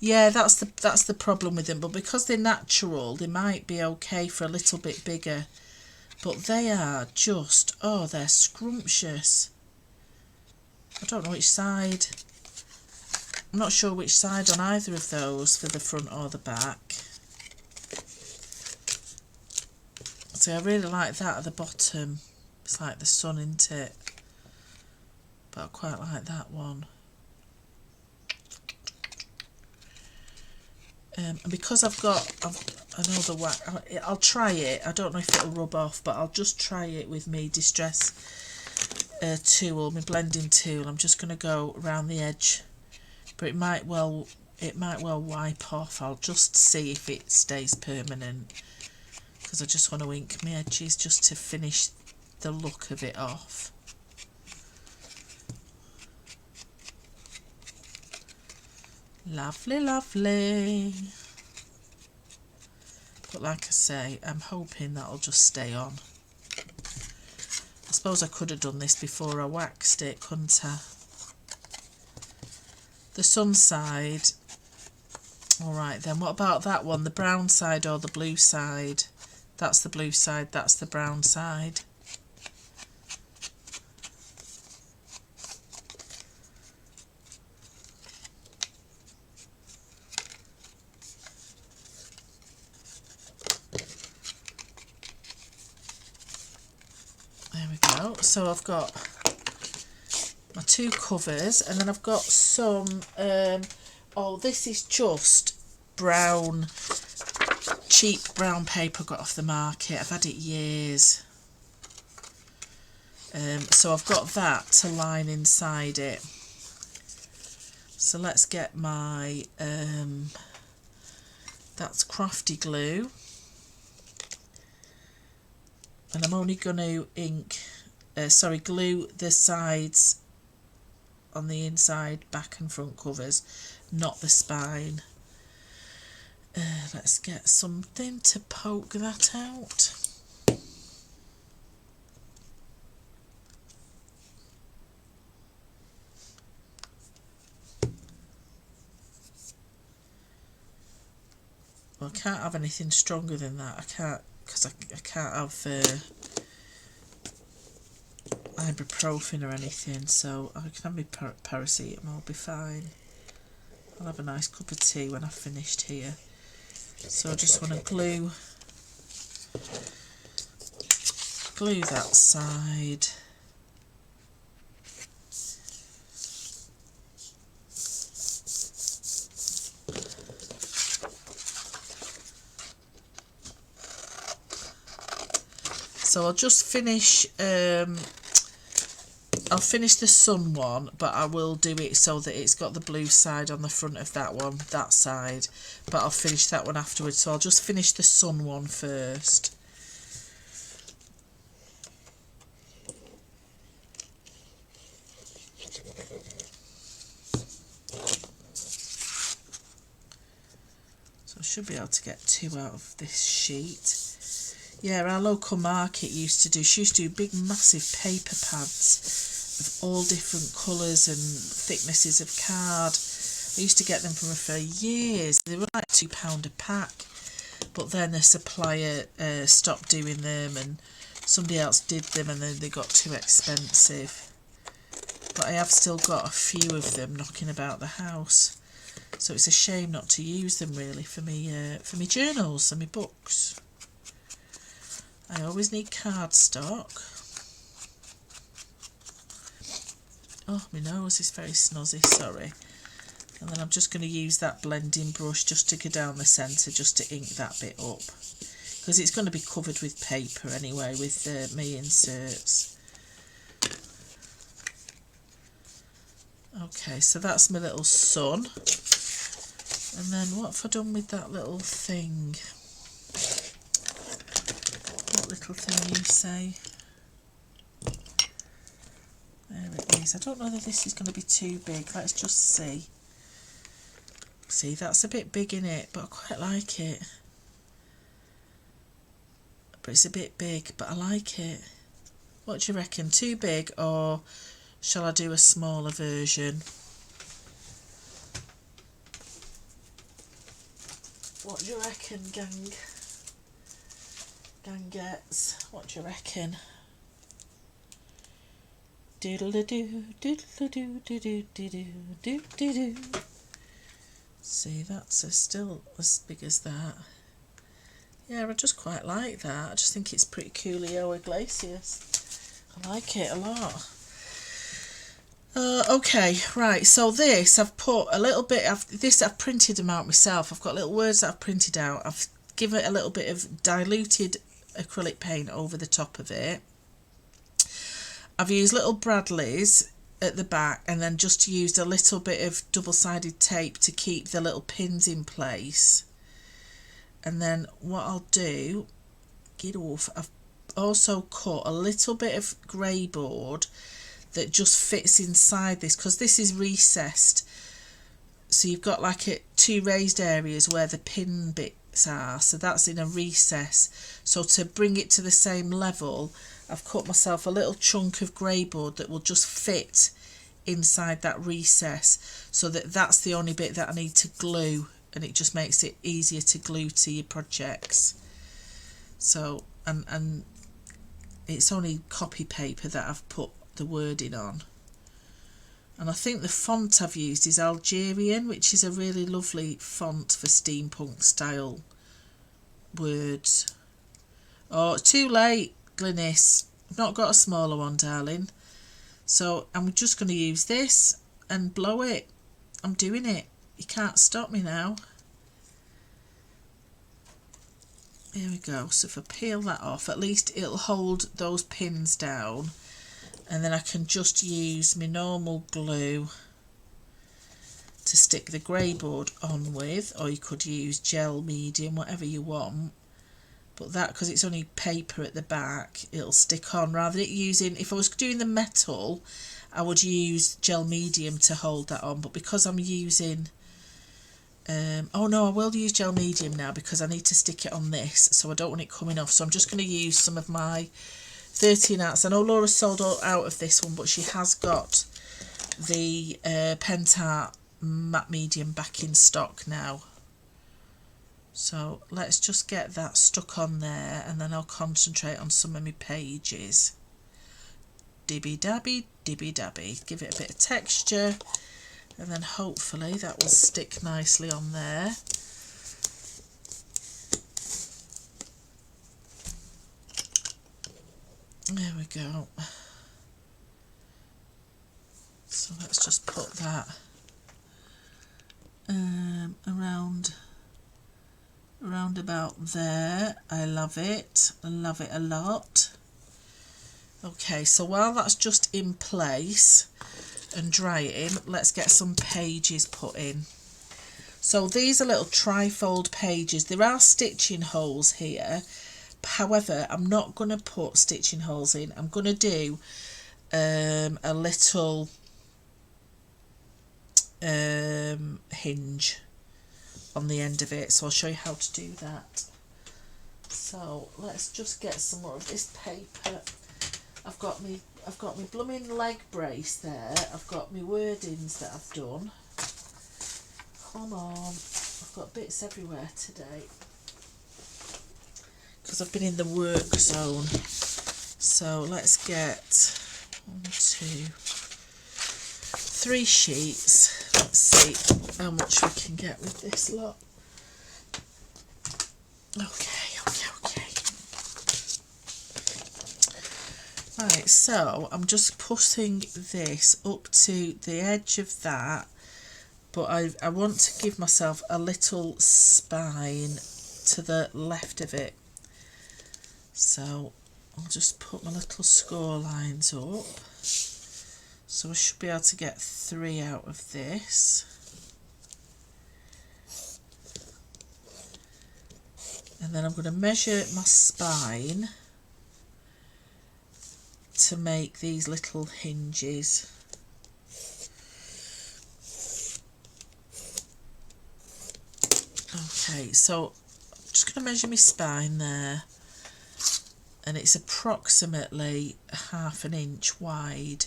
Yeah, that's the problem with them, but because they're natural, they might be okay for a little bit bigger. But they are just, oh, they're scrumptious. I don't know which side. I'm not sure which side on either of those for the front or the back. So I really like that at the bottom. It's like the sun, isn't it? But I quite like that one. And because I know the wax, I'll try it. I don't know if it'll rub off, but I'll just try it with me Distress tool, my blending tool. I'm just going to go around the edge, but it might well wipe off. I'll just see if it stays permanent, because I just want to ink my edges just to finish the look of it off. Lovely, lovely. But like I say, I'm hoping that'll just stay on. I suppose I could have done this before I waxed it, couldn't I? The sun side. Alright then, what about that one? The brown side or the blue side? That's the blue side, that's the brown side. go. So I've got my 2 covers, and then I've got some, oh, this is just brown, cheap brown paper I got off the market. I've had it years. So I've got that to line inside it. So let's get my, that's crafty glue. And I'm only going to glue the sides on the inside, back and front covers, not the spine. Let's get something to poke that out. Well, I can't have anything stronger than that. I can't, because I can't have ibuprofen or anything, so I can have my paracetamol, I'll be fine. I'll have a nice cup of tea when I've finished here. So I just want to glue that side. So I'll just finish, I'll finish the sun one, but I will do it so that it's got the blue side on the front of that one, that side, but I'll finish that one afterwards. So I'll just finish the sun one first. So I should be able to get 2 out of this sheet. Yeah, our local market used to do big massive paper pads of all different colours and thicknesses of card. I used to get them from her for years. They were like £2 a pack, but then the supplier stopped doing them and somebody else did them, and then they got too expensive. But I have still got a few of them knocking about the house, so it's a shame not to use them really for me journals and my books. I always need cardstock. Oh, my nose is very snuzzy, sorry. And then I'm just going to use that blending brush just to go down the centre, just to ink that bit up. Because it's going to be covered with paper anyway, with my inserts. Okay, so that's my little sun. And then what have I done with that little thing? What little thing you say? There it is. I don't know that this is going to be too big. Let's just see. See, that's a bit big in it, but I quite like it. But it's a bit big, but I like it. What do you reckon? Too big, or shall I do a smaller version? What do you reckon, gangettes? What do you reckon? Doodle-a-doo, doodle-a-doo, doodle-a-doo, doodle-a-doo. See, that's still as big as that. Yeah, I just quite like that. I just think it's pretty coolio Iglesias. I like it a lot. Okay, right, so this, I've put a little bit of this, I've printed them out myself. I've got little words that I've printed out. I've given it a little bit of diluted acrylic paint over the top of it. I've used little Bradleys at the back, and then just used a little bit of double-sided tape to keep the little pins in place. And then what I'll do, I've also cut a little bit of grey board that just fits inside this, because this is recessed, so you've got like 2 raised areas where the pin bits are, so that's in a recess. So to bring it to the same level, I've cut myself a little chunk of grey board that will just fit inside that recess, so that's the only bit that I need to glue, and it just makes it easier to glue to your projects. So and it's only copy paper that I've put the wording on, and I think the font I've used is Algerian, which is a really lovely font for steampunk style words. Oh, too late, Glynis. not got a smaller one, darling. So I'm just going to use this and blow it. I'm doing it. You can't stop me now. Here we go. So if I peel that off, at least it'll hold those pins down, and then I can just use my normal glue to stick the grey board on with, or you could use gel medium, whatever you want. But that, because it's only paper at the back, it'll stick on, rather than it using, if I was doing the metal, I would use gel medium to hold that on, but because I'm using oh no, I will use gel medium now because I need to stick it on this, so I don't want it coming off. So I'm just going to use some of my 13 ounce. I know Laura's sold out of this one, but she has got the Pentart matte medium back in stock now. So let's just get that stuck on there, and then I'll concentrate on some of my pages. Dibby dabby, dibby dabby. Give it a bit of texture, and then hopefully that will stick nicely on there. There we go. So let's just put that around about there. I love it a lot. Okay, so while that's just in place and drying, let's get some pages put in. So these are little trifold pages. There are stitching holes here, however I'm not going to put stitching holes in. I'm going to do a little hinge on the end of it, so I'll show you how to do that. So let's just get some more of this paper. I've got me blooming leg brace there. I've got my wordings that I've done. Come on, I've got bits everywhere today because I've been in the work zone. So let's get 1, 2, 3 sheets. Let's see how much we can get with this lot. Okay. Right, so I'm just pushing this up to the edge of that, but I want to give myself a little spine to the left of it. So I'll just put my little score lines up. So I should be able to get 3 out of this. And then I'm going to measure my spine to make these little hinges. Okay, so I'm just going to measure my spine there, and it's approximately 1/2 inch wide.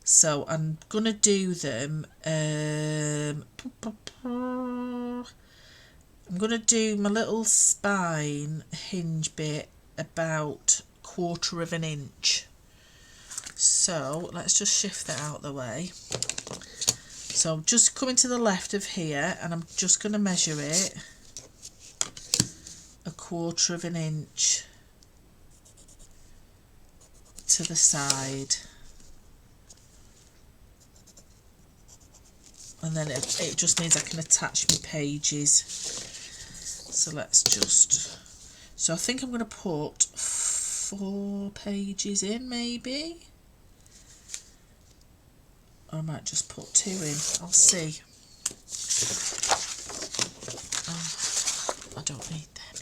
So I'm going to do them, I'm going to do my little spine hinge bit about 1/4 inch. So let's just shift that out of the way. So I'm just coming to the left of here, and I'm just going to measure it 1/4 inch to the side, and then it just means I can attach my pages. So let's just, so I think I'm going to put 4 pages in, maybe, or I might just put 2 in. I'll see. Oh, I don't need them.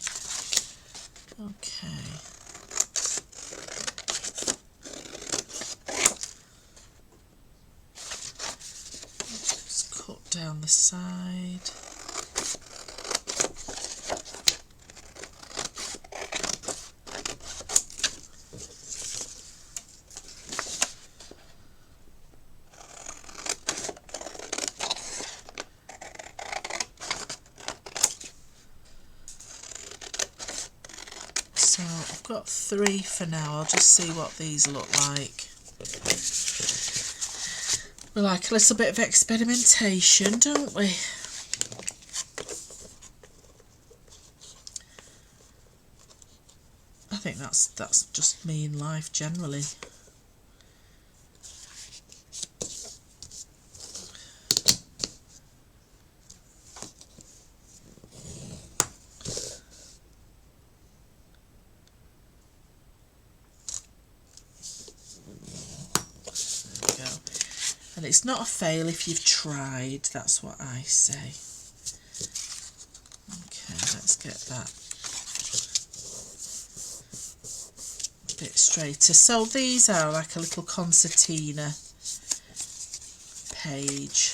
Okay. Just cut down the side. So I've got 3 for now. I'll just see what these look like. We like a little bit of experimentation, don't we? I think that's that's just me in life generally. There we go. And it's not a fail if you've tried, that's what I say. Okay, let's get that a bit straighter. So these are like a little concertina page,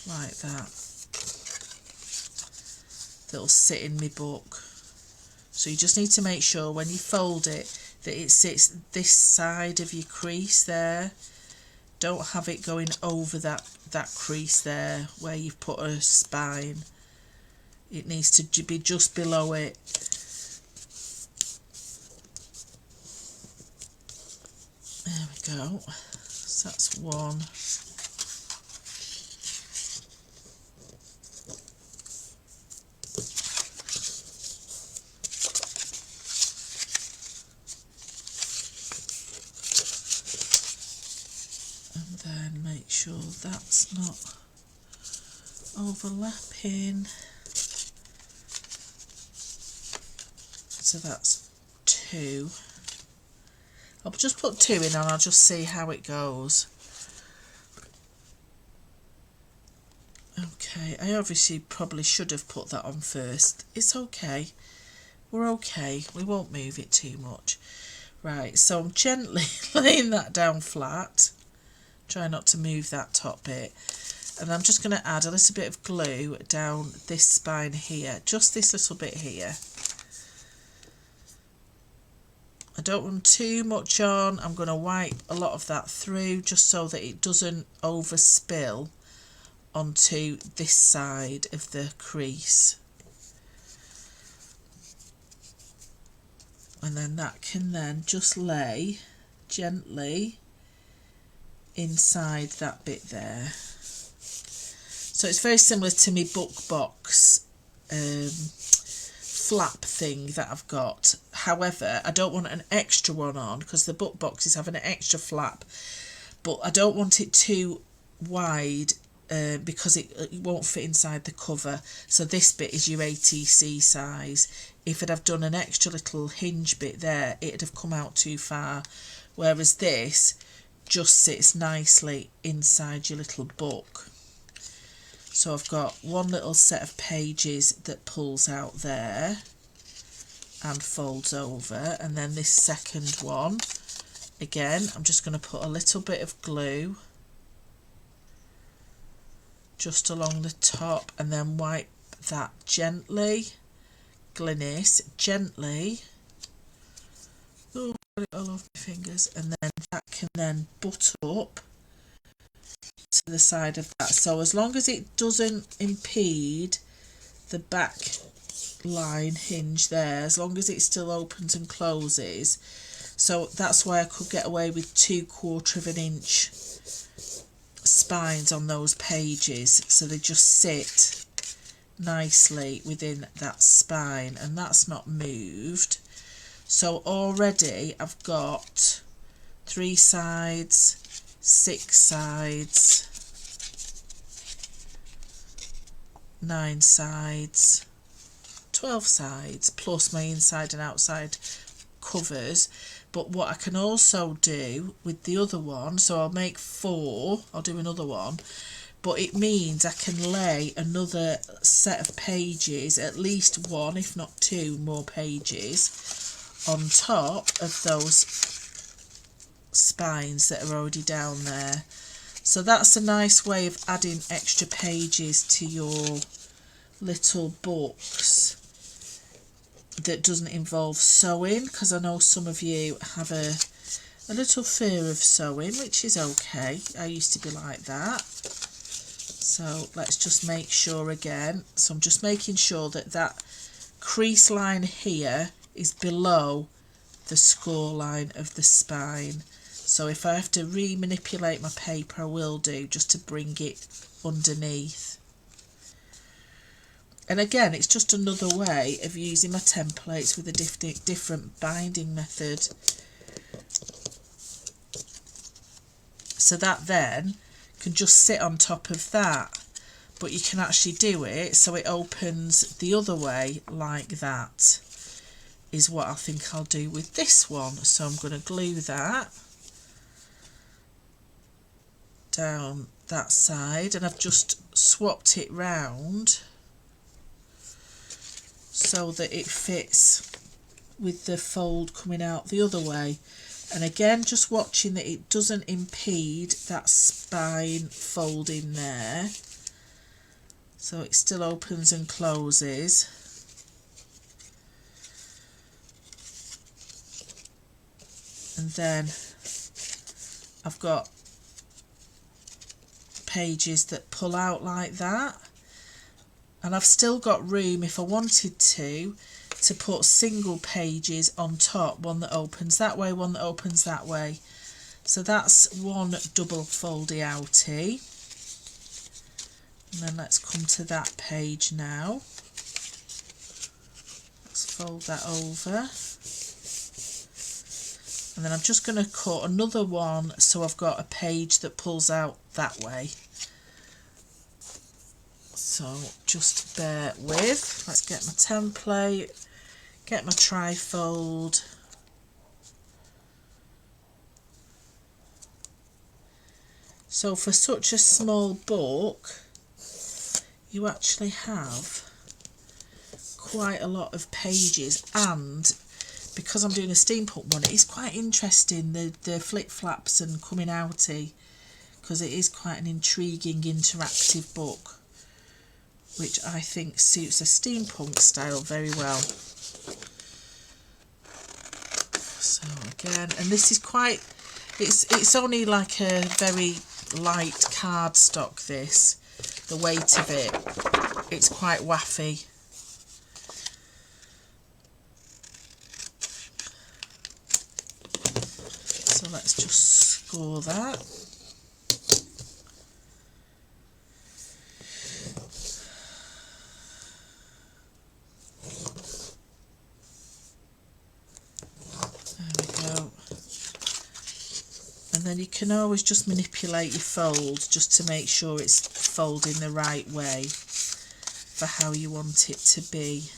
like that, that'll sit in my book. So you just need to make sure when you fold it that it sits this side of your crease there. Don't have it going over that crease there where you've put a spine. It needs to be just below it. There we go. So that's one. And then make sure that's not overlapping. So that's two. I'll just put two in and I'll just see how it goes. Okay, I obviously probably should have put that on first. It's okay. We're okay. We won't move it too much. Right, so I'm gently laying that down flat. Try not to move that top bit. And I'm just going to add a little bit of glue down this spine here. Just this little bit here. I don't want too much on. I'm going to wipe a lot of that through just so that it doesn't overspill onto this side of the crease. And then that can then just lay gently inside that bit there. So it's very similar to my book box flap thing that I've got. However, I don't want an extra one on because the book boxes have an extra flap, but I don't want it too wide because it won't fit inside the cover. So this bit is your ATC size. If I'd have done an extra little hinge bit there, it'd have come out too far, whereas this just sits nicely inside your little book. So I've got one little set of pages that pulls out there and folds over, and then this second one, again, I'm just going to put a little bit of glue just along the top and then wipe that gently, Glynis, gently, oh, got it all over my fingers, and then that can then butt up to the side of that. So as long as it doesn't impede the back line hinge there, as long as it still opens and closes. So that's why I could get away with 2/4 of an inch spines on those pages, so they just sit nicely within that spine and that's not moved. So already I've got 3 sides, 6 sides, 9 sides, 12 sides, plus my inside and outside covers. But what I can also do with the other one, so I'll make 4, I'll do another one, but it means I can lay another set of pages, at least 1 if not 2 more pages on top of those spines that are already down there. So that's a nice way of adding extra pages to your little books that doesn't involve sewing, because I know some of you have a little fear of sewing, which is okay. I used to be like that. So let's just make sure again. So I'm just making sure that that crease line here is below the score line of the spine. So if I have to re-manipulate my paper, I will do, just to bring it underneath. And again, it's just another way of using my templates with a different binding method. So that then can just sit on top of that, but you can actually do it so it opens the other way like that, is what I think I'll do with this one. So I'm going to glue that down that side, and I've just swapped it round so that it fits with the fold coming out the other way. And again, just watching that it doesn't impede that spine folding there, so it still opens and closes. And then I've got pages that pull out like that, and I've still got room, if I wanted to put single pages on top, one that opens that way, one that opens that way. So that's one double foldy outie. And then let's come to that page now. Let's fold that over. And then I'm just going to cut another one so I've got a page that pulls out that way. So just bear with. Let's get my template, get my trifold. So for such a small book, you actually have quite a lot of pages, and because I'm doing a steampunk one, it is quite interesting, the flip flaps and coming outy, because it is quite an intriguing interactive book, which I think suits a steampunk style very well. So again, and this is quite, it's only like a very light cardstock, this, the weight of it, it's quite waffy. So let's just score that. And then you can always just manipulate your fold just to make sure it's folding the right way for how you want it to be.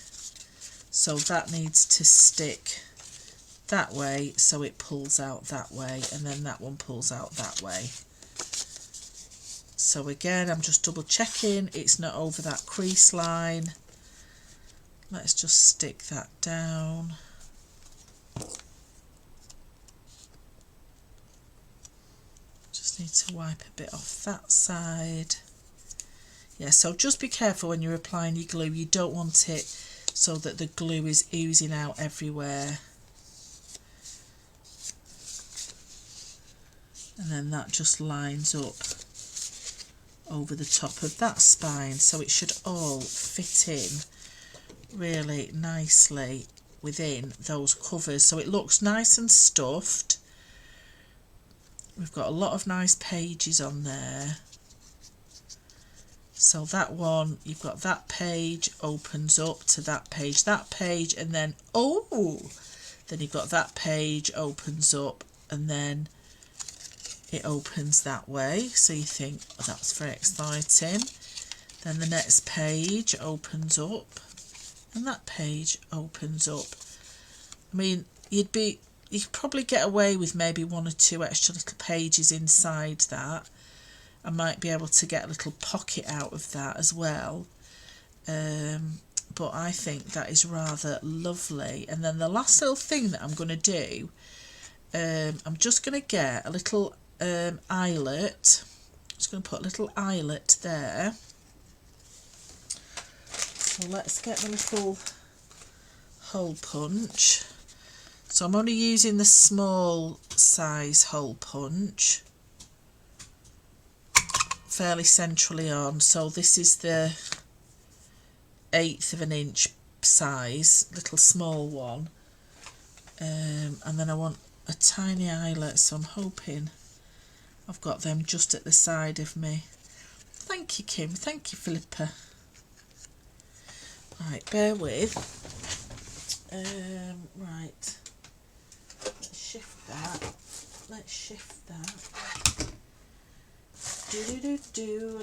So that needs to stick that way, so it pulls out that way, and then that one pulls out that way. So again, I'm just double checking it's not over that crease line. Let's just stick that down. Just need to wipe a bit off that side. Yeah, so just be careful when you're applying your glue. You don't want it so that the glue is oozing out everywhere. And then that just lines up over the top of that spine, so it should all fit in really nicely within those covers, so it looks nice and stuffed. We've got a lot of nice pages on there. So that one, you've got that page opens up to that page, and then then you've got that page opens up, and then it opens that way, so you think, oh, that's very exciting. Then the next page opens up, and that page opens up. I mean, you could probably get away with maybe one or two extra little pages inside that. I might be able to get a little pocket out of that as well. But I think that is rather lovely. And then the last little thing that I'm going to do, I'm just going to get a little eyelet. I'm just going to put a little eyelet there. So let's get the little hole punch. So I'm only using the small size hole punch, fairly centrally on. So this is the 1/8 of an inch size, little small one. And then I want a tiny eyelet, so I'm hoping I've got them just at the side of me. Thank you, Kim. Thank you, Philippa. Right, bear with. Right. Let's shift that. Let's shift that. I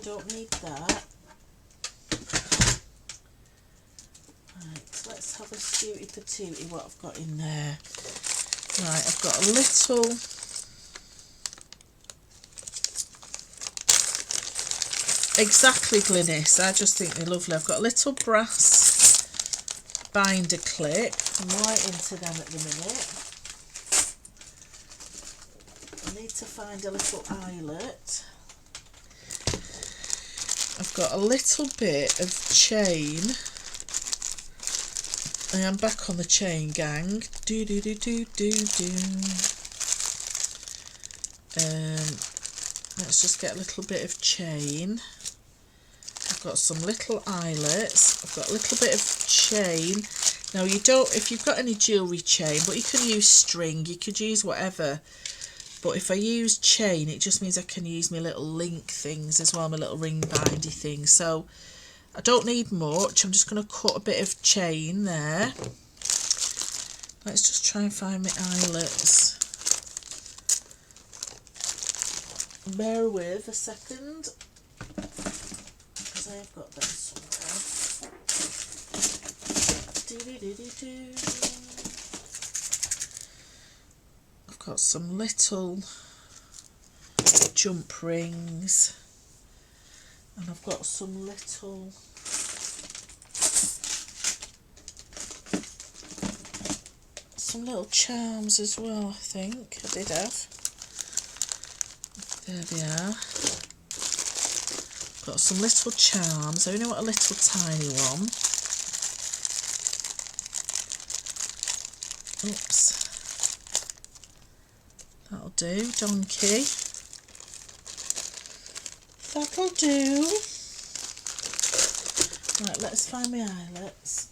don't need that. Right, let's have a scooty patooty what I've got in there. Right, I've got a little exactly Glynis, I just think they're lovely. I've got a little brass binder clip. I'm right into them at the minute. I need to find a little eyelet. I've got a little bit of chain. I am back on the chain, gang. Let's just get a little bit of chain. I've got some little eyelets. I've got a little bit of chain. Now you don't, if you've got any jewellery chain, but you can use string, you could use whatever. But if I use chain, it just means I can use my little link things as well, my little ring bindy things. So I don't need much. I'm just going to cut a bit of chain there. Let's just try and find my eyelets. Bear with a second, because I have got them somewhere. I've got some little jump rings, and I've got some little charms as well. I think I did have. There they are. Got some little charms. I only want a little tiny one. Oops. That'll do, donkey. That'll do. Right, let's find my eyelets.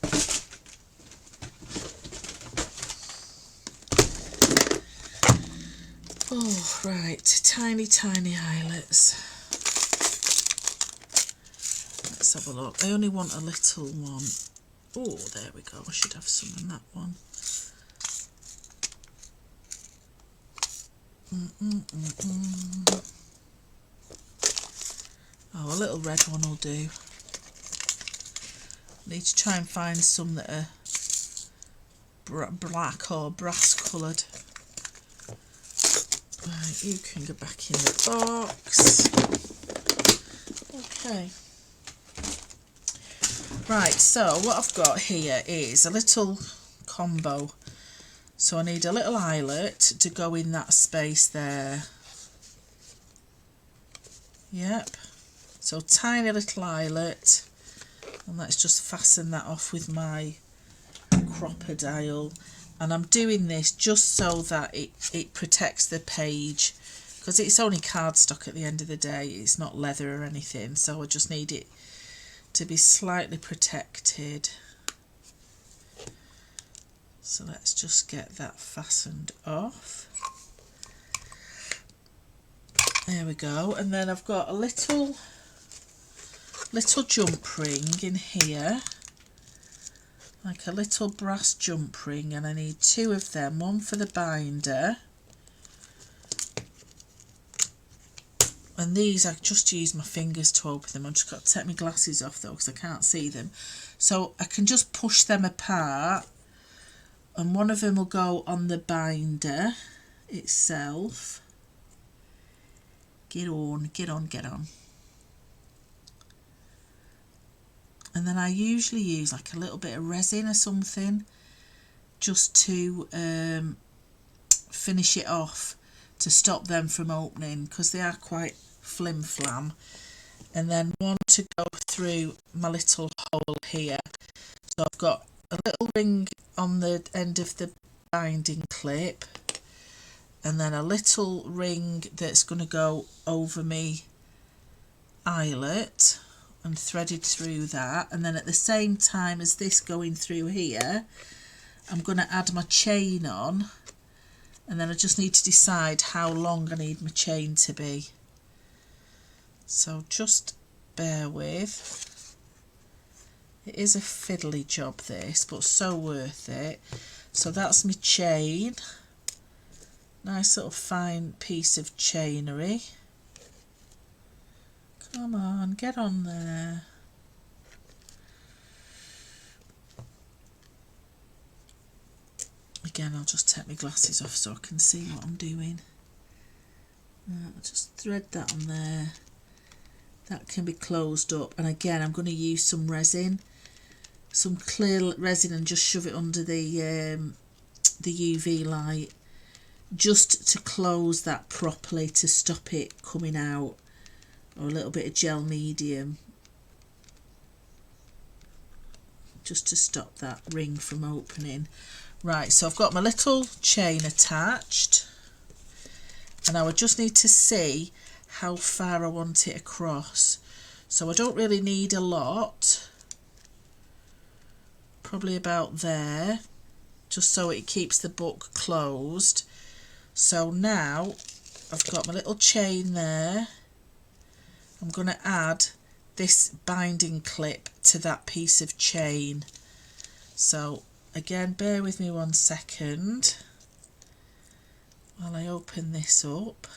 Oh, right, tiny eyelets. Let's have a look. I only want a little one. Oh, there we go. I should have some in that one. Oh, a little red one will do. Need to try and find some that are black or brass coloured. Right, you can go back in the box. Okay. Right, so what I've got here is a little combo. So I need a little eyelet to go in that space there. Yep. So tiny little eyelet. And let's just fasten that off with my crocodile. And I'm doing this just so that it protects the page, because it's only cardstock at the end of the day, it's not leather or anything, so I just need it to be slightly protected. So let's just get that fastened off. There we go. And then I've got a little jump ring in here. Like a little brass jump ring, and I need two of them, one for the binder, and these I just use my fingers to open them. I've just got to take my glasses off though because I can't see them, so I can just push them apart, and one of them will go on the binder itself. Get on. And then I usually use like a little bit of resin or something just to finish it off, to stop them from opening, because they are quite flim-flam. And then one to go through my little hole here. So I've got a little ring on the end of the binding clip, and then a little ring that's going to go over me eyelet and threaded through that, and then at the same time as this going through here, I'm going to add my chain on, and then I just need to decide how long I need my chain to be. So just bear with. It is a fiddly job this, but so worth it. So that's my chain. Nice little fine piece of chainery. Come on, get on there. Again, I'll just take my glasses off so I can see what I'm doing. I'll just thread that on there. That can be closed up. And again, I'm going to use some resin. Some clear resin and just shove it under the UV light. Just to close that properly, to stop it coming out. Or a little bit of gel medium. Just to stop that ring from opening. Right, so I've got my little chain attached. And I would just need to see how far I want it across. So I don't really need a lot. Probably about there. Just so it keeps the book closed. So now I've got my little chain there. I'm going to add this binding clip to that piece of chain. So again, bear with me 1 second while I open this up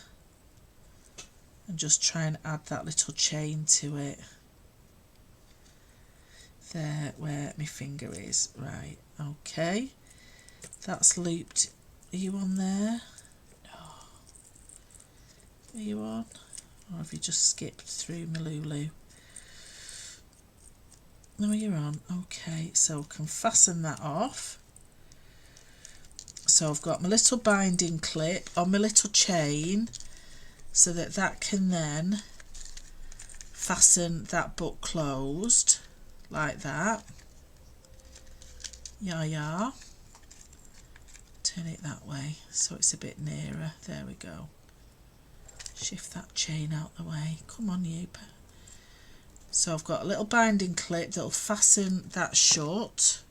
and just try and add that little chain to it. There, where my finger is. Right, okay. That's looped. Are you on there? No. Are you on? Or have you just skipped through my Lulu? No, you're on. Okay, so I can fasten that off. So I've got my little binding clip on my little chain so that that can then fasten that book closed like that. Yeah. Turn it that way so it's a bit nearer. There we go. Shift that chain out the way. Come on, you. So I've got a little binding clip that'll fasten that shut.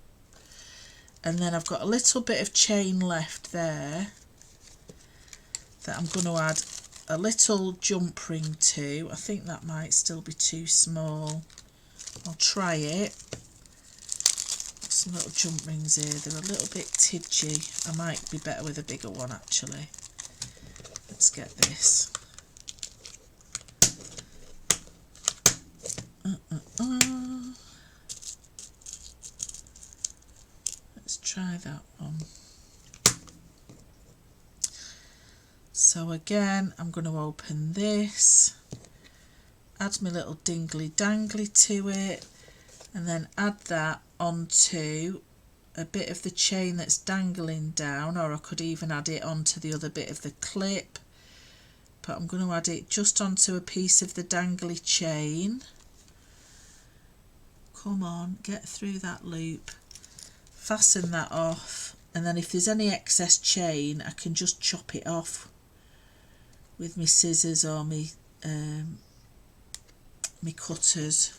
And then I've got a little bit of chain left there that I'm going to add a little jump ring to. I think that might still be too small. I'll try it. Some little jump rings here. They're a little bit tidgy. I might be better with a bigger one actually. Let's get this. Let's try that one. So again, I'm going to open this, add my little dingly dangly to it, and then add that onto a bit of the chain that's dangling down, or I could even add it onto the other bit of the clip, but I'm going to add it just onto a piece of the dangly chain. Come on, get through that loop, fasten that off, and then if there's any excess chain I can just chop it off with my scissors or my cutters.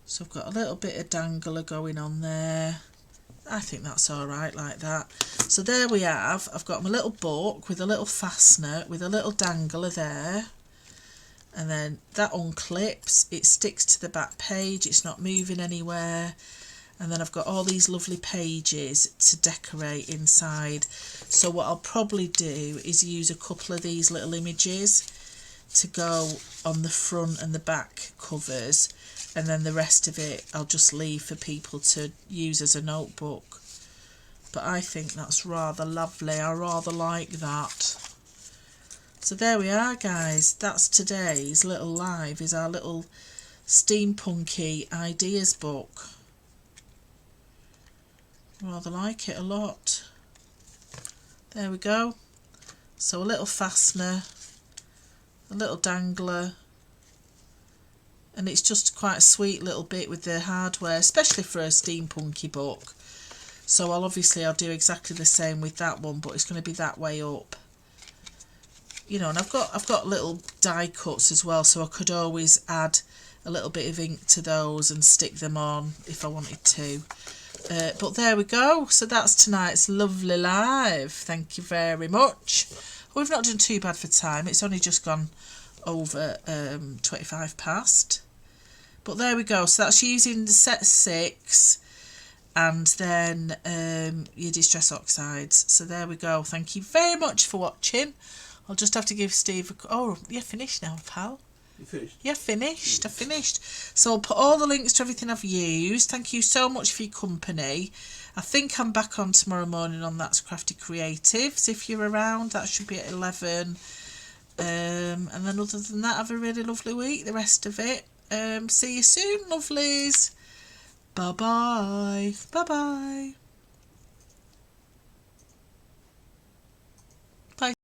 So I've got a little bit of dangler going on there. I think that's alright like that. So there we have, I've got my little book with a little fastener with a little dangler there. And then that unclips, it sticks to the back page, it's not moving anywhere. And then I've got all these lovely pages to decorate inside. So what I'll probably do is use a couple of these little images to go on the front and the back covers. And then the rest of it I'll just leave for people to use as a notebook. But I think that's rather lovely, I rather like that. So there we are guys, that's today's little live, is our little steampunky ideas book. Rather like it a lot. There we go. So a little fastener, a little dangler, and it's just quite a sweet little bit with the hardware, especially for a steampunky book. So I'll do exactly the same with that one, but it's going to be that way up. You know, and I've got little die cuts as well, so I could always add a little bit of ink to those and stick them on if I wanted to. But there we go. So that's tonight's lovely live. Thank you very much. We've not done too bad for time. It's only just gone over 25 past. But there we go. So that's using the set 6 and then your Distress Oxides. So there we go. Thank you very much for watching. I'll just have to give Steve a... Oh, you're finished now, pal. You finished? Yeah, finished. I finished. So I'll put all the links to everything I've used. Thank you so much for your company. I think I'm back on tomorrow morning on That's Crafty Creatives. If you're around, that should be at 11. And then other than that, have a really lovely week, the rest of it. See you soon, lovelies. Bye-bye. Bye-bye.